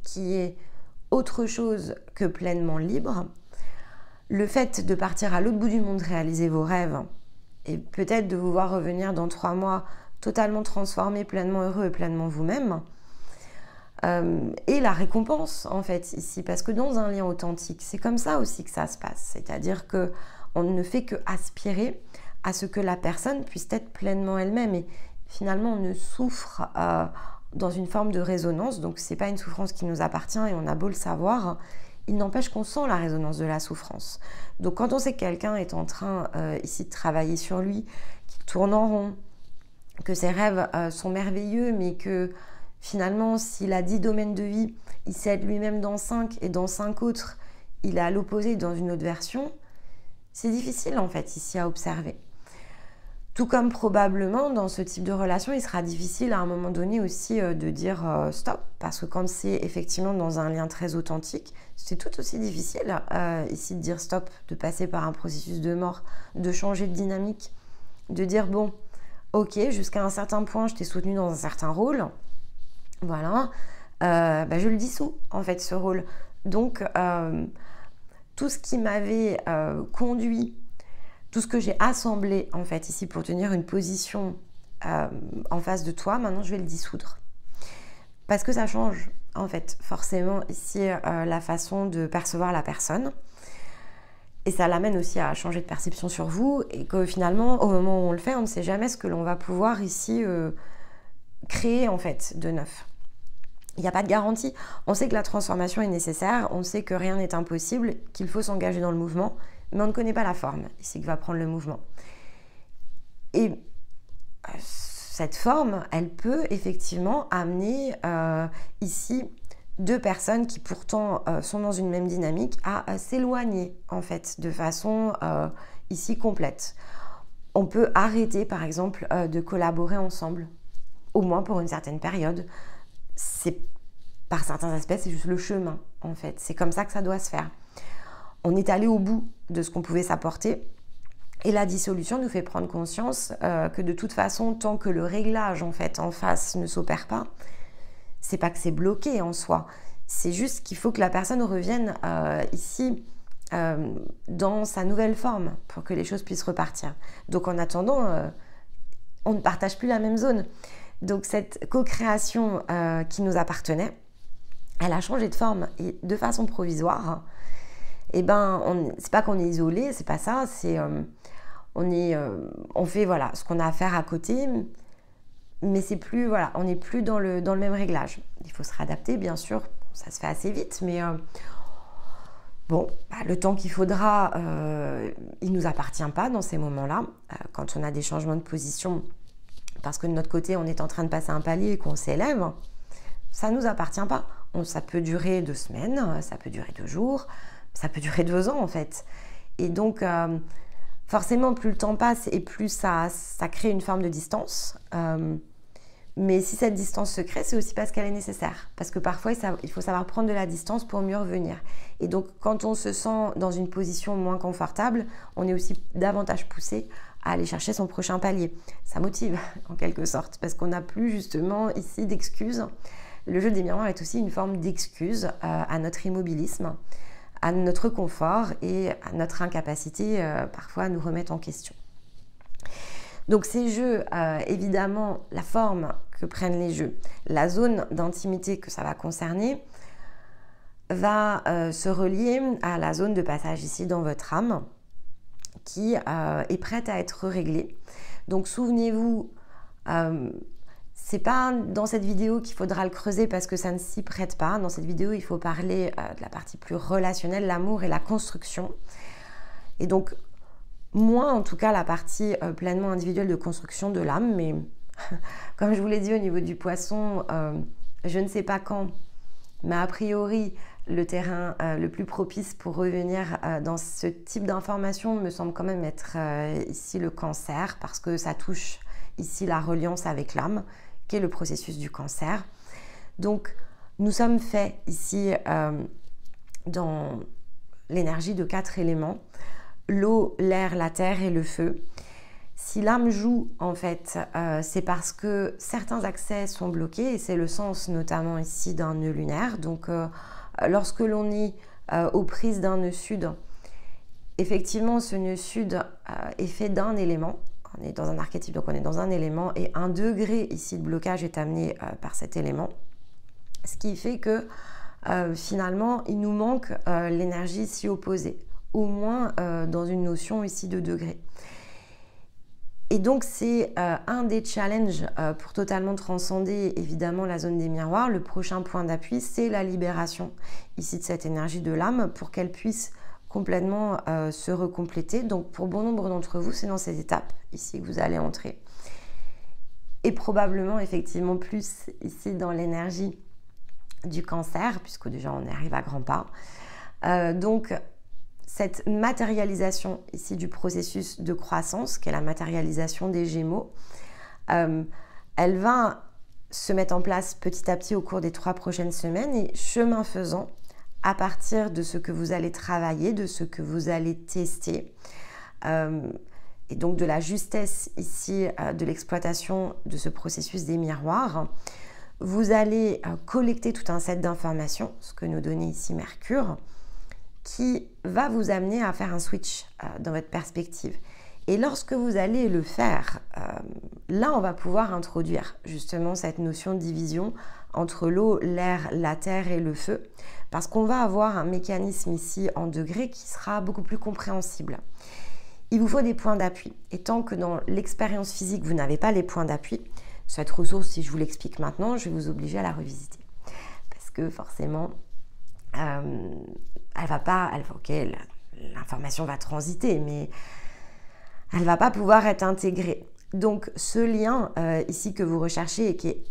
qui est autre chose que pleinement libre, le fait de partir à l'autre bout du monde réaliser vos rêves et peut-être de vous voir revenir dans 3 mois totalement transformé, pleinement heureux et pleinement vous-même, et la récompense en fait ici, parce que dans un lien authentique, c'est comme ça aussi que ça se passe, c'est-à-dire que on ne fait que aspirer à ce que la personne puisse être pleinement elle-même et finalement on ne souffre dans une forme de résonance, donc c'est pas une souffrance qui nous appartient et on a beau le savoir, il n'empêche qu'on sent la résonance de la souffrance. Donc quand on sait que quelqu'un est en train ici de travailler sur lui, qu'il tourne en rond, que ses rêves sont merveilleux, mais que finalement, s'il a 10 domaines de vie, il s'aide lui-même dans 5 et dans 5 autres, il est à l'opposé dans une autre version, c'est difficile en fait ici à observer. Tout comme probablement dans ce type de relation, il sera difficile à un moment donné aussi de dire stop, parce que quand c'est effectivement dans un lien très authentique, c'est tout aussi difficile ici de dire stop, de passer par un processus de mort, de changer de dynamique, de dire bon, ok, jusqu'à un certain point, je t'ai soutenu dans un certain rôle, voilà, je le dissous en fait ce rôle. Donc tout ce qui m'avait conduit, tout ce que j'ai assemblé en fait ici pour tenir une position en face de toi, maintenant je vais le dissoudre. Parce que ça change en fait forcément ici la façon de percevoir la personne. Et ça l'amène aussi à changer de perception sur vous et que finalement, au moment où on le fait, on ne sait jamais ce que l'on va pouvoir ici créer en fait de neuf. Il n'y a pas de garantie. On sait que la transformation est nécessaire, on sait que rien n'est impossible, qu'il faut s'engager dans le mouvement, mais on ne connaît pas la forme ici que va prendre le mouvement. Et cette forme, elle peut effectivement amener ici 2 personnes qui pourtant sont dans une même dynamique à s'éloigner en fait de façon ici complète. On peut arrêter par exemple de collaborer ensemble, au moins pour une certaine période. C'est par certains aspects, c'est juste le chemin en fait. C'est comme ça que ça doit se faire. On est allé au bout de ce qu'on pouvait s'apporter et la dissolution nous fait prendre conscience que de toute façon, tant que le réglage en fait en face ne s'opère pas, c'est pas que c'est bloqué en soi, c'est juste qu'il faut que la personne revienne ici dans sa nouvelle forme pour que les choses puissent repartir. Donc en attendant, on ne partage plus la même zone. Donc cette co-création qui nous appartenait, elle a changé de forme et de façon provisoire. Et c'est pas qu'on est isolé, c'est pas ça, c'est on fait voilà ce qu'on a à faire à côté, mais c'est plus voilà, on n'est plus dans le même réglage. Il faut se réadapter, bien sûr, ça se fait assez vite, mais le temps qu'il faudra, il nous appartient pas dans ces moments-là. Quand on a des changements de position, parce que de notre côté, on est en train de passer un palier et qu'on s'élève, ça nous appartient pas. Ça peut durer 2 semaines, ça peut durer 2 jours, ça peut durer 2 ans en fait. Et donc, forcément, plus le temps passe et plus ça crée une forme de distance. Mais si cette distance se crée, c'est aussi parce qu'elle est nécessaire. Parce que parfois, il faut savoir prendre de la distance pour mieux revenir. Et donc, quand on se sent dans une position moins confortable, on est aussi davantage poussé à aller chercher son prochain palier. Ça motive, en quelque sorte, parce qu'on n'a plus justement ici d'excuses. Le jeu des miroirs est aussi une forme d'excuse à notre immobilisme, à notre confort et à notre incapacité parfois à nous remettre en question. Donc ces jeux, évidemment, la forme que prennent les jeux, la zone d'intimité que ça va concerner, va se relier à la zone de passage ici dans votre âme, qui est prête à être réglée. Donc souvenez-vous, c'est pas dans cette vidéo qu'il faudra le creuser parce que ça ne s'y prête pas. Dans cette vidéo, il faut parler de la partie plus relationnelle, l'amour et la construction. Et donc, moins en tout cas la partie pleinement individuelle de construction de l'âme, mais comme je vous l'ai dit au niveau du poisson, je ne sais pas quand, mais a priori le terrain le plus propice pour revenir dans ce type d'information me semble quand même être ici le cancer, parce que ça touche ici la reliance avec l'âme, qui est le processus du cancer. Donc nous sommes faits ici dans l'énergie de 4 éléments: l'eau, l'air, la terre et le feu. Si l'âme joue, en fait, c'est parce que certains accès sont bloqués, et c'est le sens notamment ici d'un nœud lunaire. Donc lorsque l'on est aux prises d'un nœud sud, effectivement ce nœud sud est fait d'un élément. On est dans un archétype, donc on est dans un élément, et un degré ici de blocage est amené par cet élément. Ce qui fait que finalement il nous manque l'énergie ici opposée, au moins dans une notion ici de degré. Et donc c'est un des challenges pour totalement transcender évidemment la zone des miroirs. Le prochain point d'appui, c'est la libération ici de cette énergie de l'âme pour qu'elle puisse complètement se recompléter. Donc pour bon nombre d'entre vous, c'est dans ces étapes ici que vous allez entrer. Et probablement effectivement plus ici dans l'énergie du cancer, puisque déjà on arrive à grands pas. Donc cette matérialisation ici du processus de croissance, qui est la matérialisation des Gémeaux, elle va se mettre en place petit à petit au cours des 3 prochaines semaines, et chemin faisant, à partir de ce que vous allez travailler, de ce que vous allez tester, et donc de la justesse ici de l'exploitation de ce processus des miroirs, vous allez collecter tout un set d'informations, ce que nous donnait ici Mercure, qui va vous amener à faire un switch dans votre perspective. Et lorsque vous allez le faire, là on va pouvoir introduire justement cette notion de division entre l'eau, l'air, la terre et le feu, parce qu'on va avoir un mécanisme ici en degrés qui sera beaucoup plus compréhensible. Il vous faut des points d'appui, et tant que dans l'expérience physique vous n'avez pas les points d'appui, cette ressource, si je vous l'explique maintenant, je vais vous obliger à la revisiter, parce que forcément elle va pas, ok, l'information va transiter, mais elle va pas pouvoir être intégrée. Donc ce lien ici que vous recherchez et qui est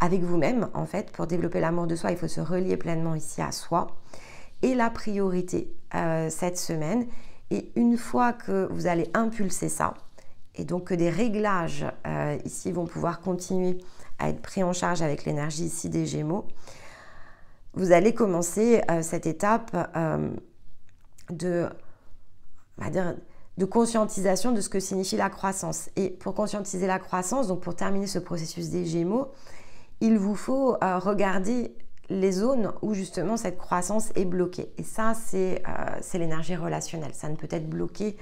avec vous-même, en fait, pour développer l'amour de soi, il faut se relier pleinement ici à soi, et la priorité cette semaine. Et une fois que vous allez impulser ça, et donc que des réglages ici vont pouvoir continuer à être pris en charge avec l'énergie ici des Gémeaux, vous allez commencer cette étape de conscientisation de ce que signifie la croissance. Et pour conscientiser la croissance, donc pour terminer ce processus des Gémeaux, il vous faut regarder les zones où justement cette croissance est bloquée. Et ça, c'est l'énergie relationnelle. Ça ne peut être bloqué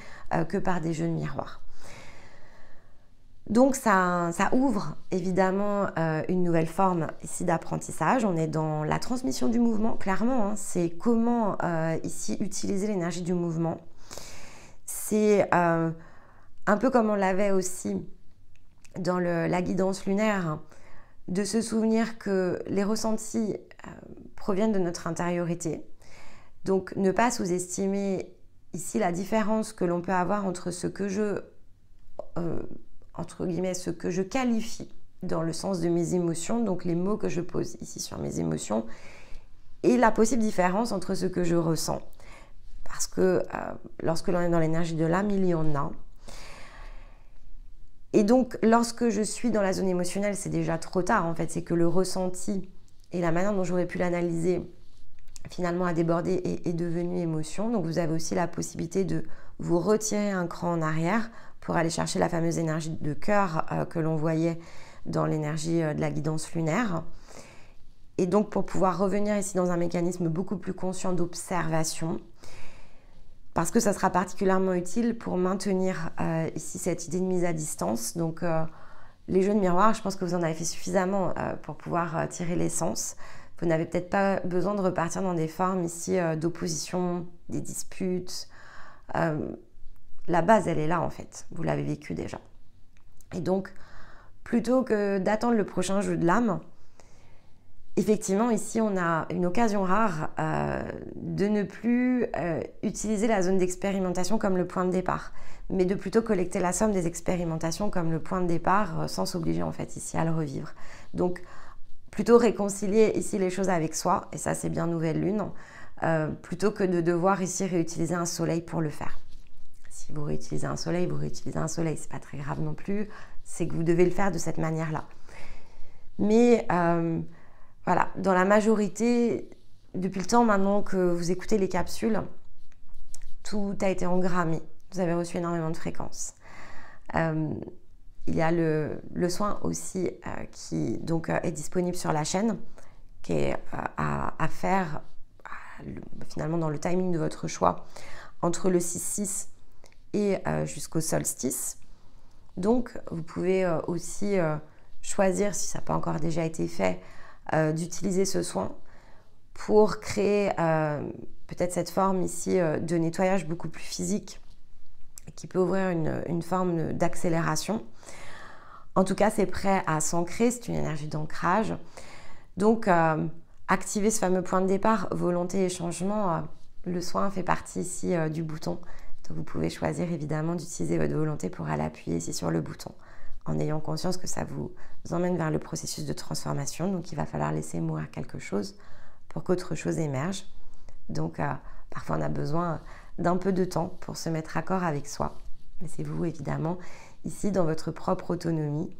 que par des jeux de miroir. Donc ça ouvre évidemment une nouvelle forme ici d'apprentissage. On est dans la transmission du mouvement, clairement. Hein. C'est comment ici utiliser l'énergie du mouvement. C'est un peu comme on l'avait aussi dans la guidance lunaire, hein, de se souvenir que les ressentis proviennent de notre intériorité. Donc ne pas sous-estimer ici la différence que l'on peut avoir entre ce que entre guillemets, ce que je qualifie dans le sens de mes émotions, donc les mots que je pose ici sur mes émotions, et la possible différence entre ce que je ressens. Parce que lorsque l'on est dans l'énergie de l'âme, il y en a. Et donc, lorsque je suis dans la zone émotionnelle, c'est déjà trop tard, en fait. C'est que le ressenti et la manière dont j'aurais pu l'analyser, finalement, a débordé et est devenu émotion. Donc, vous avez aussi la possibilité de vous retirer un cran en arrière pour aller chercher la fameuse énergie de cœur que l'on voyait dans l'énergie de la guidance lunaire. Et donc, pour pouvoir revenir ici dans un mécanisme beaucoup plus conscient d'observation, parce que ça sera particulièrement utile pour maintenir ici cette idée de mise à distance. Donc, les jeux de miroir, je pense que vous en avez fait suffisamment pour pouvoir tirer l'essence. Vous n'avez peut-être pas besoin de repartir dans des formes ici d'opposition, des disputes. La base, elle est là en fait. Vous l'avez vécu déjà. Et donc, plutôt que d'attendre le prochain jeu de l'âme, effectivement, ici, on a une occasion rare de ne plus utiliser la zone d'expérimentation comme le point de départ, mais de plutôt collecter la somme des expérimentations comme le point de départ sans s'obliger en fait ici à le revivre. Donc, plutôt réconcilier ici les choses avec soi, et ça c'est bien nouvelle lune, plutôt que de devoir ici réutiliser un soleil pour le faire. Si vous réutilisez un soleil, c'est pas très grave non plus, c'est que vous devez le faire de cette manière-là. Mais voilà, dans la majorité, depuis le temps maintenant que vous écoutez les capsules, tout a été engrammé. Vous avez reçu énormément de fréquences. Il y a le soin aussi qui donc, est disponible sur la chaîne, qui est à faire finalement dans le timing de votre choix, entre le 6-6 et jusqu'au solstice. Donc, vous pouvez aussi choisir, si ça n'a pas encore déjà été fait, d'utiliser ce soin pour créer peut-être cette forme ici de nettoyage beaucoup plus physique qui peut ouvrir une forme d'accélération. En tout cas, c'est prêt à s'ancrer, c'est une énergie d'ancrage. Donc, activer ce fameux point de départ, volonté et changement, le soin fait partie ici du bouton. Donc, vous pouvez choisir évidemment d'utiliser votre volonté pour aller appuyer ici sur le bouton, en ayant conscience que ça vous emmène vers le processus de transformation. Donc, il va falloir laisser mourir quelque chose pour qu'autre chose émerge. Donc, parfois, on a besoin d'un peu de temps pour se mettre d'accord avec soi. Mais c'est vous, évidemment, ici, dans votre propre autonomie,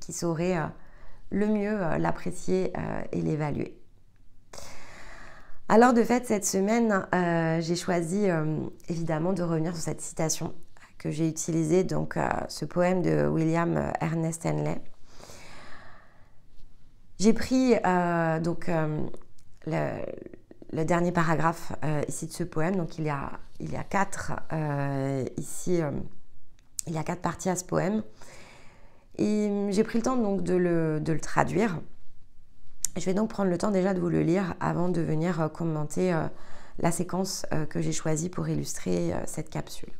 qui saurez le mieux l'apprécier et l'évaluer. Alors, de fait, cette semaine, j'ai choisi, évidemment, de revenir sur cette citation que j'ai utilisée, donc ce poème de William Ernest Henley. J'ai pris donc le dernier paragraphe ici de ce poème. Donc il y a quatre ici, il y a 4 parties à ce poème. Et j'ai pris le temps donc de le traduire. Je vais donc prendre le temps déjà de vous le lire avant de venir commenter la séquence que j'ai choisie pour illustrer cette capsule.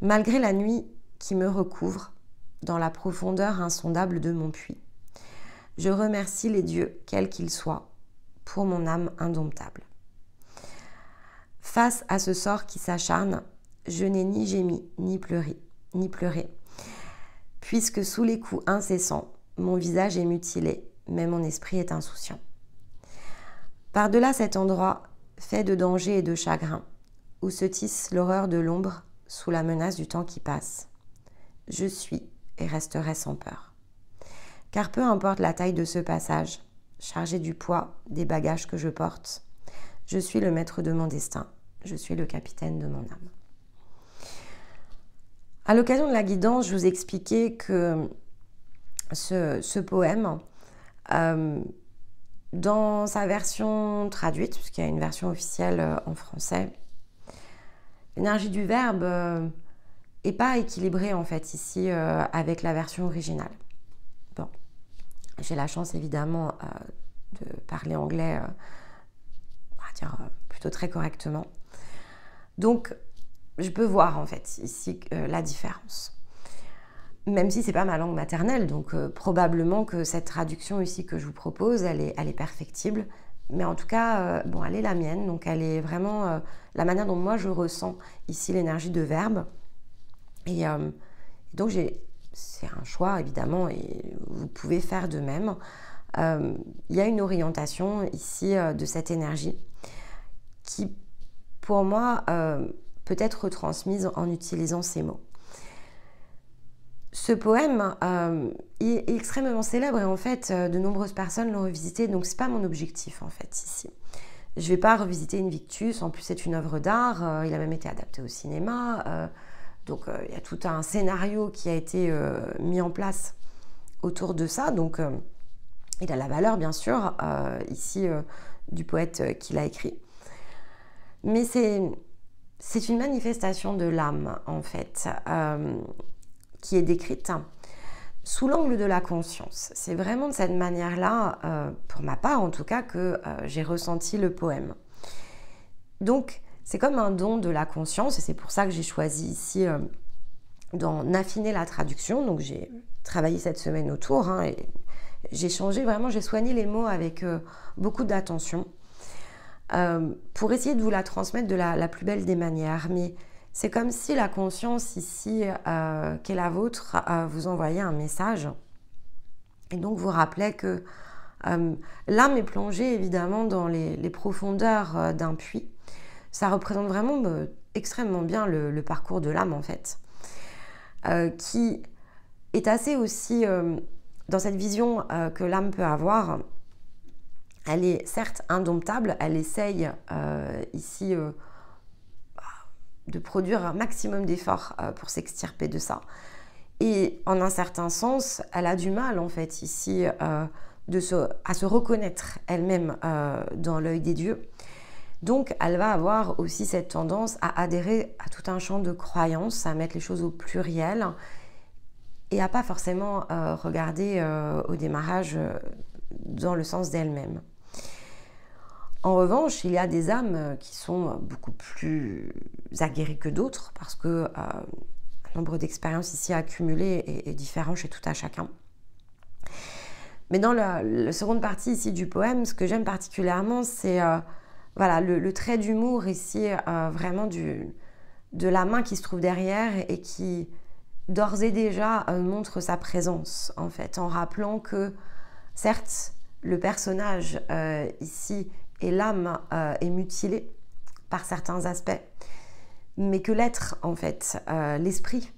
Malgré la nuit qui me recouvre dans la profondeur insondable de mon puits, je remercie les dieux, quels qu'ils soient, pour mon âme indomptable. Face à ce sort qui s'acharne, je n'ai ni gémi, ni pleuré, puisque sous les coups incessants, mon visage est mutilé, mais mon esprit est insouciant. Par-delà cet endroit, fait de danger et de chagrin, où se tisse l'horreur de l'ombre sous la menace du temps qui passe, je suis et resterai sans peur. Car peu importe la taille de ce passage, chargé du poids des bagages que je porte, je suis le maître de mon destin, je suis le capitaine de mon âme. À l'occasion de la guidance, je vous expliquais que ce poème Dans sa version traduite, puisqu'il y a une version officielle en français, l'énergie du verbe n'est pas équilibrée en fait ici avec la version originale. Bon, j'ai la chance évidemment de parler anglais, on va dire plutôt très correctement. Donc, je peux voir en fait ici la différence. Même si c'est pas ma langue maternelle, donc probablement que cette traduction ici que je vous propose, elle est perfectible. Mais en tout cas, bon, elle est la mienne, donc elle est vraiment la manière dont moi je ressens ici l'énergie de verbe. Et donc c'est un choix évidemment, et vous pouvez faire de même. Il y a une orientation ici de cette énergie qui, pour moi, peut être retransmise en utilisant ces mots. Ce poème est extrêmement célèbre et en fait, de nombreuses personnes l'ont revisité, donc c'est pas mon objectif en fait ici. Je vais pas revisiter Invictus, en plus c'est une œuvre d'art, il a même été adapté au cinéma, donc il y a tout un scénario qui a été mis en place autour de ça, donc il a la valeur bien sûr ici du poète qui l'a écrit. Mais c'est une manifestation de l'âme en fait, qui est décrite sous l'angle de la conscience. C'est vraiment de cette manière-là, pour ma part en tout cas, que j'ai ressenti le poème. Donc, c'est comme un don de la conscience, et c'est pour ça que j'ai choisi ici d'en affiner la traduction. Donc, j'ai travaillé cette semaine autour, et j'ai changé, vraiment, j'ai soigné les mots avec beaucoup d'attention, pour essayer de vous la transmettre de la plus belle des manières. Mais c'est comme si la conscience ici, qui est la vôtre, vous envoyait un message et donc vous rappelait que l'âme est plongée évidemment dans les profondeurs d'un puits. Ça représente vraiment extrêmement bien le parcours de l'âme en fait, qui est assez aussi dans cette vision que l'âme peut avoir. Elle est certes indomptable, elle essaye ici de produire un maximum d'efforts pour s'extirper de ça. Et en un certain sens, elle a du mal en fait ici à se reconnaître elle-même dans l'œil des dieux. Donc elle va avoir aussi cette tendance à adhérer à tout un champ de croyances, à mettre les choses au pluriel et à pas forcément regarder au démarrage dans le sens d'elle-même. En revanche, il y a des âmes qui sont beaucoup plus aguerries que d'autres parce que le nombre d'expériences ici accumulées est différent chez tout à chacun. Mais dans la seconde partie ici du poème, ce que j'aime particulièrement, c'est voilà, le trait d'humour ici, vraiment de la main qui se trouve derrière et qui d'ores et déjà montre sa présence en fait, en rappelant que certes, le personnage ici et l'âme est mutilée par certains aspects, mais que l'être, en fait, l'esprit,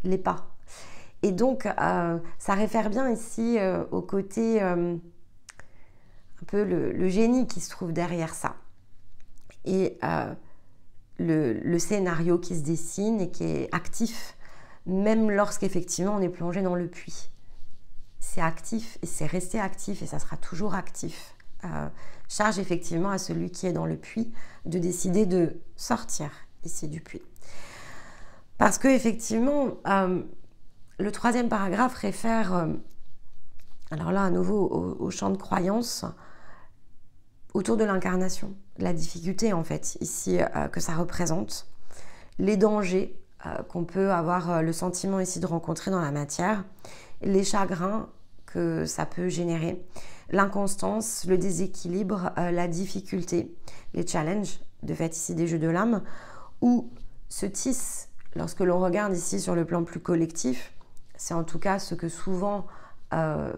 l'est pas. Et donc, ça réfère bien ici au côté un peu le génie qui se trouve derrière ça. Et le scénario qui se dessine et qui est actif, même lorsqu'effectivement on est plongé dans le puits. C'est actif et c'est resté actif et ça sera toujours actif. Charge effectivement à celui qui est dans le puits de décider de sortir ici du puits. Parce que effectivement, le troisième paragraphe réfère, alors là à nouveau au champ de croyance, autour de l'incarnation, la difficulté en fait ici que ça représente, les dangers qu'on peut avoir le sentiment ici de rencontrer dans la matière, les chagrins que ça peut générer, l'inconstance, le déséquilibre, la difficulté, les challenges, de fait ici des jeux de l'âme, où se tissent, lorsque l'on regarde ici sur le plan plus collectif, c'est en tout cas ce que souvent on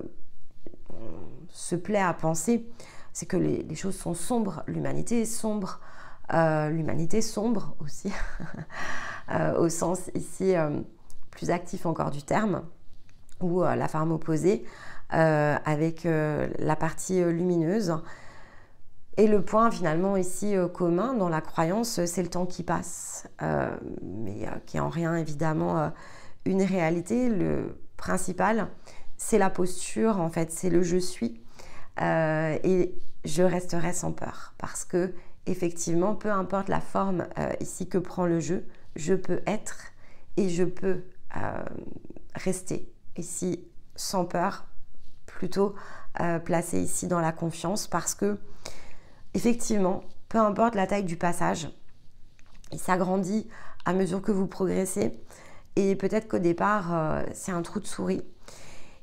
se plaît à penser, c'est que les choses sont sombres, l'humanité est sombre, l'humanité sombre aussi, au sens ici plus actif encore du terme, ou la forme opposée, avec la partie lumineuse. Et le point finalement ici commun dans la croyance, c'est le temps qui passe, mais qui est en rien évidemment une réalité. Le principal, c'est la posture, en fait, c'est le je suis, et je resterai sans peur parce que effectivement, peu importe la forme ici que prend le jeu, je peux être et je peux rester ici sans peur, plutôt placé ici dans la confiance parce que effectivement, peu importe la taille du passage, il s'agrandit à mesure que vous progressez et peut-être qu'au départ, c'est un trou de souris.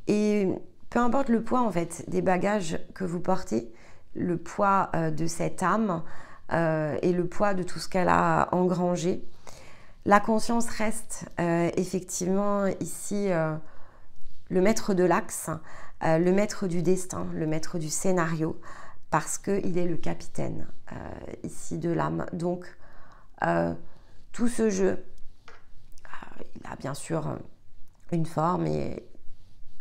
Et peu importe le poids en fait des bagages que vous portez, le poids de cette âme et le poids de tout ce qu'elle a engrangé, la conscience reste effectivement ici le maître de l'axe, le maître du destin, le maître du scénario, parce qu'il est le capitaine ici de l'âme. Donc tout ce jeu, il a bien sûr une forme et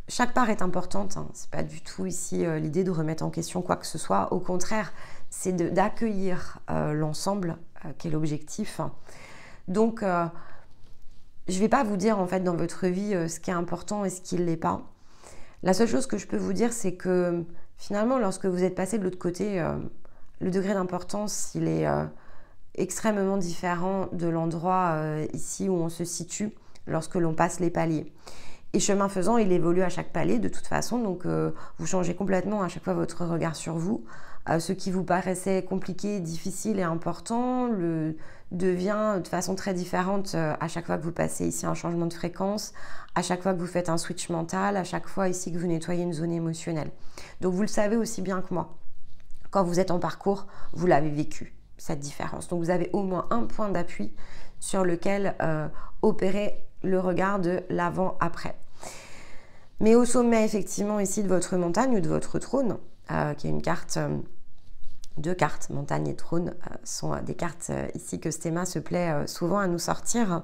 chaque part est importante, hein. C'est pas du tout ici l'idée de remettre en question quoi que ce soit. Au contraire, c'est d'accueillir l'ensemble qui est l'objectif. Donc, je vais pas vous dire en fait dans votre vie ce qui est important et ce qui ne l'est pas. La seule chose que je peux vous dire, c'est que finalement, lorsque vous êtes passé de l'autre côté, le degré d'importance, il est extrêmement différent de l'endroit ici où on se situe lorsque l'on passe les paliers. Et chemin faisant, il évolue à chaque palier de toute façon, donc vous changez complètement à chaque fois votre regard sur vous. Ce qui vous paraissait compliqué, difficile et important le devient de façon très différente à chaque fois que vous passez ici un changement de fréquence, à chaque fois que vous faites un switch mental, à chaque fois ici que vous nettoyez une zone émotionnelle. Donc vous le savez aussi bien que moi. Quand vous êtes en parcours, vous l'avez vécu, cette différence. Donc vous avez au moins un point d'appui sur lequel opérer le regard de l'avant-après. Mais au sommet, effectivement, ici de votre montagne ou de votre trône, qui est une carte, deux cartes, montagne et trône, sont des cartes ici que Stéma se plaît souvent à nous sortir.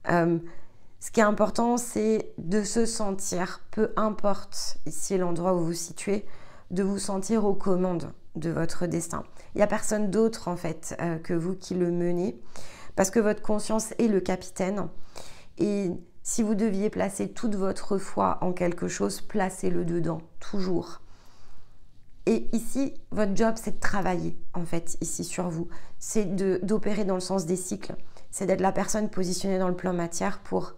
Ce qui est important, c'est de se sentir, peu importe ici l'endroit où vous vous situez, de vous sentir aux commandes de votre destin. Il n'y a personne d'autre en fait que vous qui le menez, parce que votre conscience est le capitaine. Et si vous deviez placer toute votre foi en quelque chose, placez-le dedans, toujours. Et ici, votre job, c'est de travailler, en fait, ici sur vous. C'est d'opérer dans le sens des cycles. C'est d'être la personne positionnée dans le plan matière pour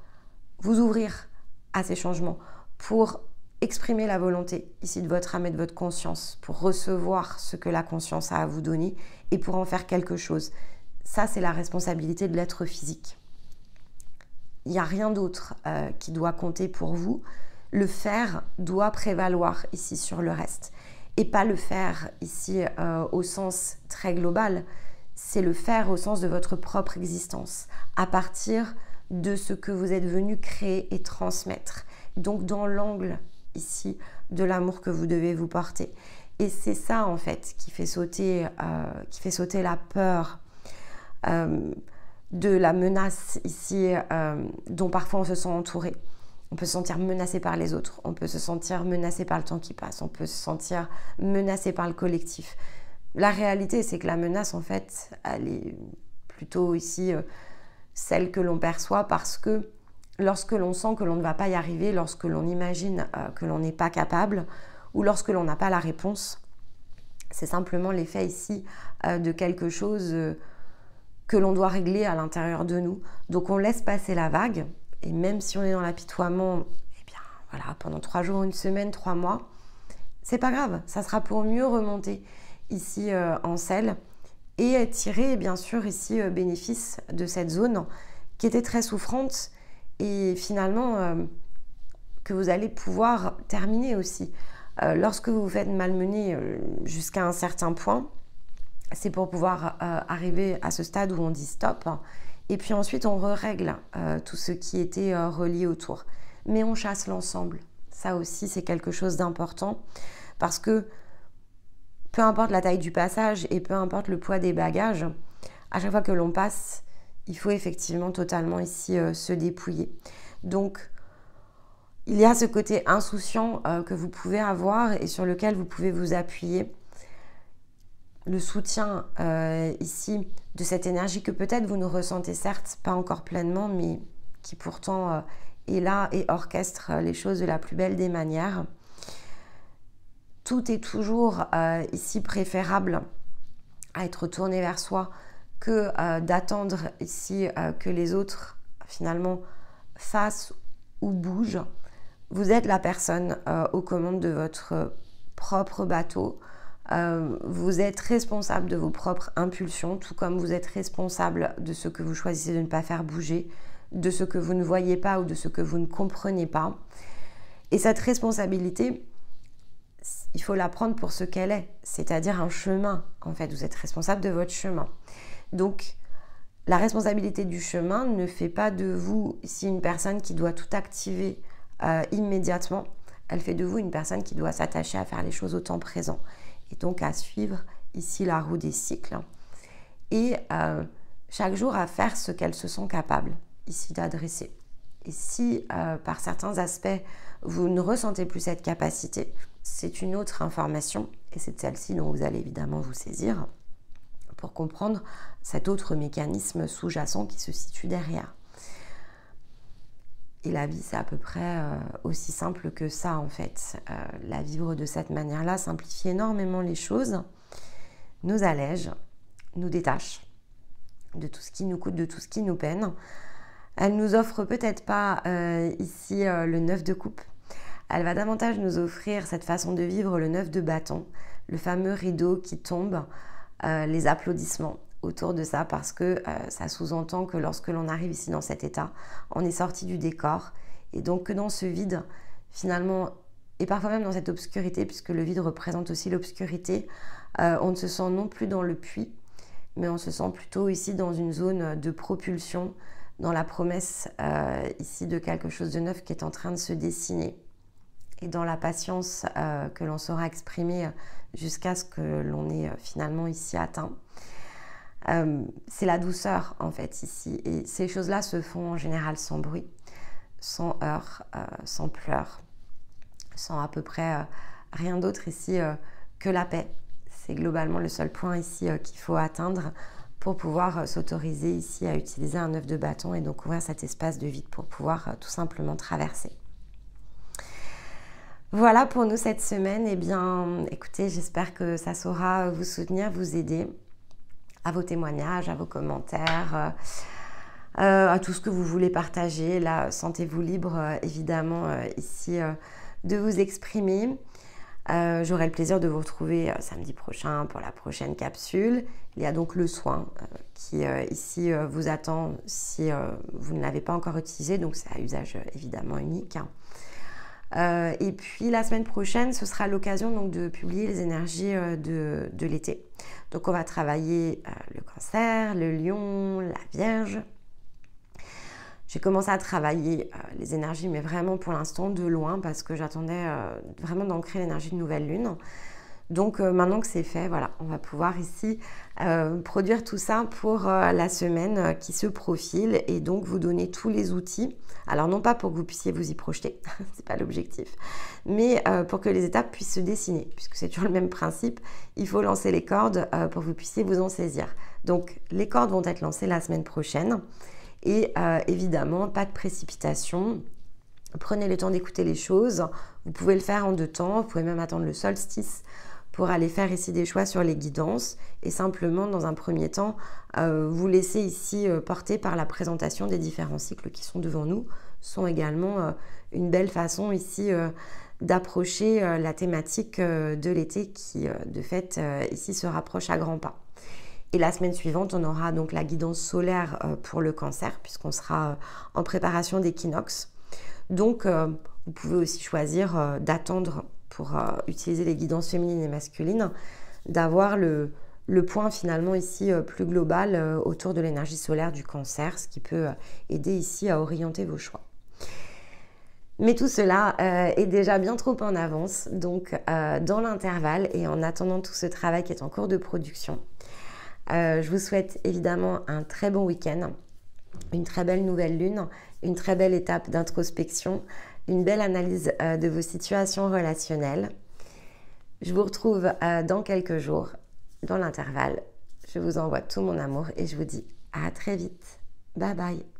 vous ouvrir à ces changements, pour exprimer la volonté, ici, de votre âme et de votre conscience, pour recevoir ce que la conscience a à vous donner et pour en faire quelque chose. Ça, c'est la responsabilité de l'être physique. Il n'y a rien d'autre qui doit compter pour vous. Le faire doit prévaloir ici sur le reste. Et pas le faire ici au sens très global, c'est le faire au sens de votre propre existence, à partir de ce que vous êtes venu créer et transmettre. Donc dans l'angle ici de l'amour que vous devez vous porter. Et c'est ça en fait qui fait sauter la peur de la menace ici dont parfois on se sent entouré. On peut se sentir menacé par les autres, on peut se sentir menacé par le temps qui passe, on peut se sentir menacé par le collectif. La réalité, c'est que la menace, en fait, elle est plutôt ici celle que l'on perçoit parce que lorsque l'on sent que l'on ne va pas y arriver, lorsque l'on imagine que l'on n'est pas capable ou lorsque l'on n'a pas la réponse, c'est simplement l'effet ici de quelque chose que l'on doit régler à l'intérieur de nous. Donc on laisse passer la vague. Et même si on est dans l'apitoiement, eh bien voilà, pendant 3 jours, 1 semaine, 3 mois, c'est pas grave, ça sera pour mieux remonter ici en selle et tirer bien sûr ici bénéfice de cette zone qui était très souffrante et finalement que vous allez pouvoir terminer aussi. Lorsque vous vous faites malmener jusqu'à un certain point, c'est pour pouvoir arriver à ce stade où on dit stop. Et puis ensuite, on règle tout ce qui était relié autour. Mais on chasse l'ensemble. Ça aussi, c'est quelque chose d'important parce que peu importe la taille du passage et peu importe le poids des bagages, à chaque fois que l'on passe, il faut effectivement totalement ici se dépouiller. Donc, il y a ce côté insouciant que vous pouvez avoir et sur lequel vous pouvez vous appuyer. Le soutien ici de cette énergie que peut-être vous ne ressentez certes pas encore pleinement, mais qui pourtant est là et orchestre les choses de la plus belle des manières. tout est toujours ici préférable à être tourné vers soi que d'attendre ici que les autres finalement fassent ou bougent. Vous êtes la personne aux commandes de votre propre bateau. Vous êtes responsable de vos propres impulsions, tout comme vous êtes responsable de ce que vous choisissez de ne pas faire bouger, de ce que vous ne voyez pas ou de ce que vous ne comprenez pas. Et cette responsabilité, il faut la prendre pour ce qu'elle est, c'est-à-dire un chemin. En fait, vous êtes responsable de votre chemin. Donc, la responsabilité du chemin ne fait pas de vous ici une personne qui doit tout activer immédiatement. Elle fait de vous une personne qui doit s'attacher à faire les choses au temps présent et donc à suivre ici la roue des cycles et chaque jour à faire ce qu'elle se sent capable ici d'adresser. Et si par certains aspects vous ne ressentez plus cette capacité, c'est une autre information et c'est celle-ci dont vous allez évidemment vous saisir pour comprendre cet autre mécanisme sous-jacent qui se situe derrière. Et la vie, c'est à peu près aussi simple que ça, en fait. La vivre de cette manière-là simplifie énormément les choses, nous allège, nous détache de tout ce qui nous coûte, de tout ce qui nous peine. Elle nous offre peut-être pas ici le 9 de coupe. Elle va davantage nous offrir cette façon de vivre, le 9 de bâton, le fameux rideau qui tombe, les applaudissements autour de ça, parce que ça sous-entend que lorsque l'on arrive ici dans cet état, on est sorti du décor et donc que dans ce vide finalement, et parfois même dans cette obscurité, puisque le vide représente aussi l'obscurité, on ne se sent non plus dans le puits, mais on se sent plutôt ici dans une zone de propulsion, dans la promesse ici de quelque chose de neuf qui est en train de se dessiner et dans la patience que l'on saura exprimer jusqu'à ce que l'on ait finalement ici atteint. C'est la douceur en fait ici, et ces choses-là se font en général sans bruit, sans heurts, sans pleurs, sans à peu près rien d'autre ici que la paix. C'est globalement le seul point ici qu'il faut atteindre pour pouvoir s'autoriser ici à utiliser un 9 de bâton et donc ouvrir cet espace de vide pour pouvoir tout simplement traverser. Voilà pour nous cette semaine. Eh bien, écoutez, j'espère que ça saura vous soutenir, vous aider à vos témoignages, à vos commentaires, à tout ce que vous voulez partager. Là, sentez-vous libre, évidemment, ici, de vous exprimer. J'aurai le plaisir de vous retrouver samedi prochain pour la prochaine capsule. Il y a donc le soin qui, ici, vous attend si vous ne l'avez pas encore utilisé. Donc, c'est à usage, évidemment, unique. Et puis la semaine prochaine, ce sera l'occasion donc de publier les énergies de l'été. Donc on va travailler le Cancer, le Lion, la Vierge. J'ai commencé à travailler les énergies, mais vraiment pour l'instant de loin, parce que j'attendais vraiment d'ancrer l'énergie de nouvelle lune. Donc maintenant que c'est fait, voilà, on va pouvoir ici produire tout ça pour la semaine qui se profile et donc vous donner tous les outils. Alors non pas pour que vous puissiez vous y projeter, c'est pas l'objectif, mais pour que les étapes puissent se dessiner, puisque c'est toujours le même principe. Il faut lancer les cordes pour que vous puissiez vous en saisir. Donc les cordes vont être lancées la semaine prochaine et évidemment pas de précipitation. Prenez le temps d'écouter les choses. Vous pouvez le faire en 2 temps. Vous pouvez même attendre le solstice pour aller faire ici des choix sur les guidances et simplement dans un premier temps vous laisser ici porter par la présentation des différents cycles qui sont devant nous sont également une belle façon ici d'approcher la thématique de l'été qui de fait ici se rapproche à grands pas. Et la semaine suivante, on aura donc la guidance solaire pour le Cancer puisqu'on sera en préparation d'équinoxe. Donc vous pouvez aussi choisir d'attendre pour utiliser les guidances féminines et masculines, d'avoir le point finalement ici plus global autour de l'énergie solaire du Cancer, ce qui peut aider ici à orienter vos choix. Mais tout cela est déjà bien trop en avance, donc dans l'intervalle et en attendant tout ce travail qui est en cours de production, je vous souhaite évidemment un très bon week-end, une très belle nouvelle lune, une très belle étape d'introspection, une belle analyse de vos situations relationnelles. Je vous retrouve dans quelques jours. Dans l'intervalle, je vous envoie tout mon amour et je vous dis à très vite. Bye bye.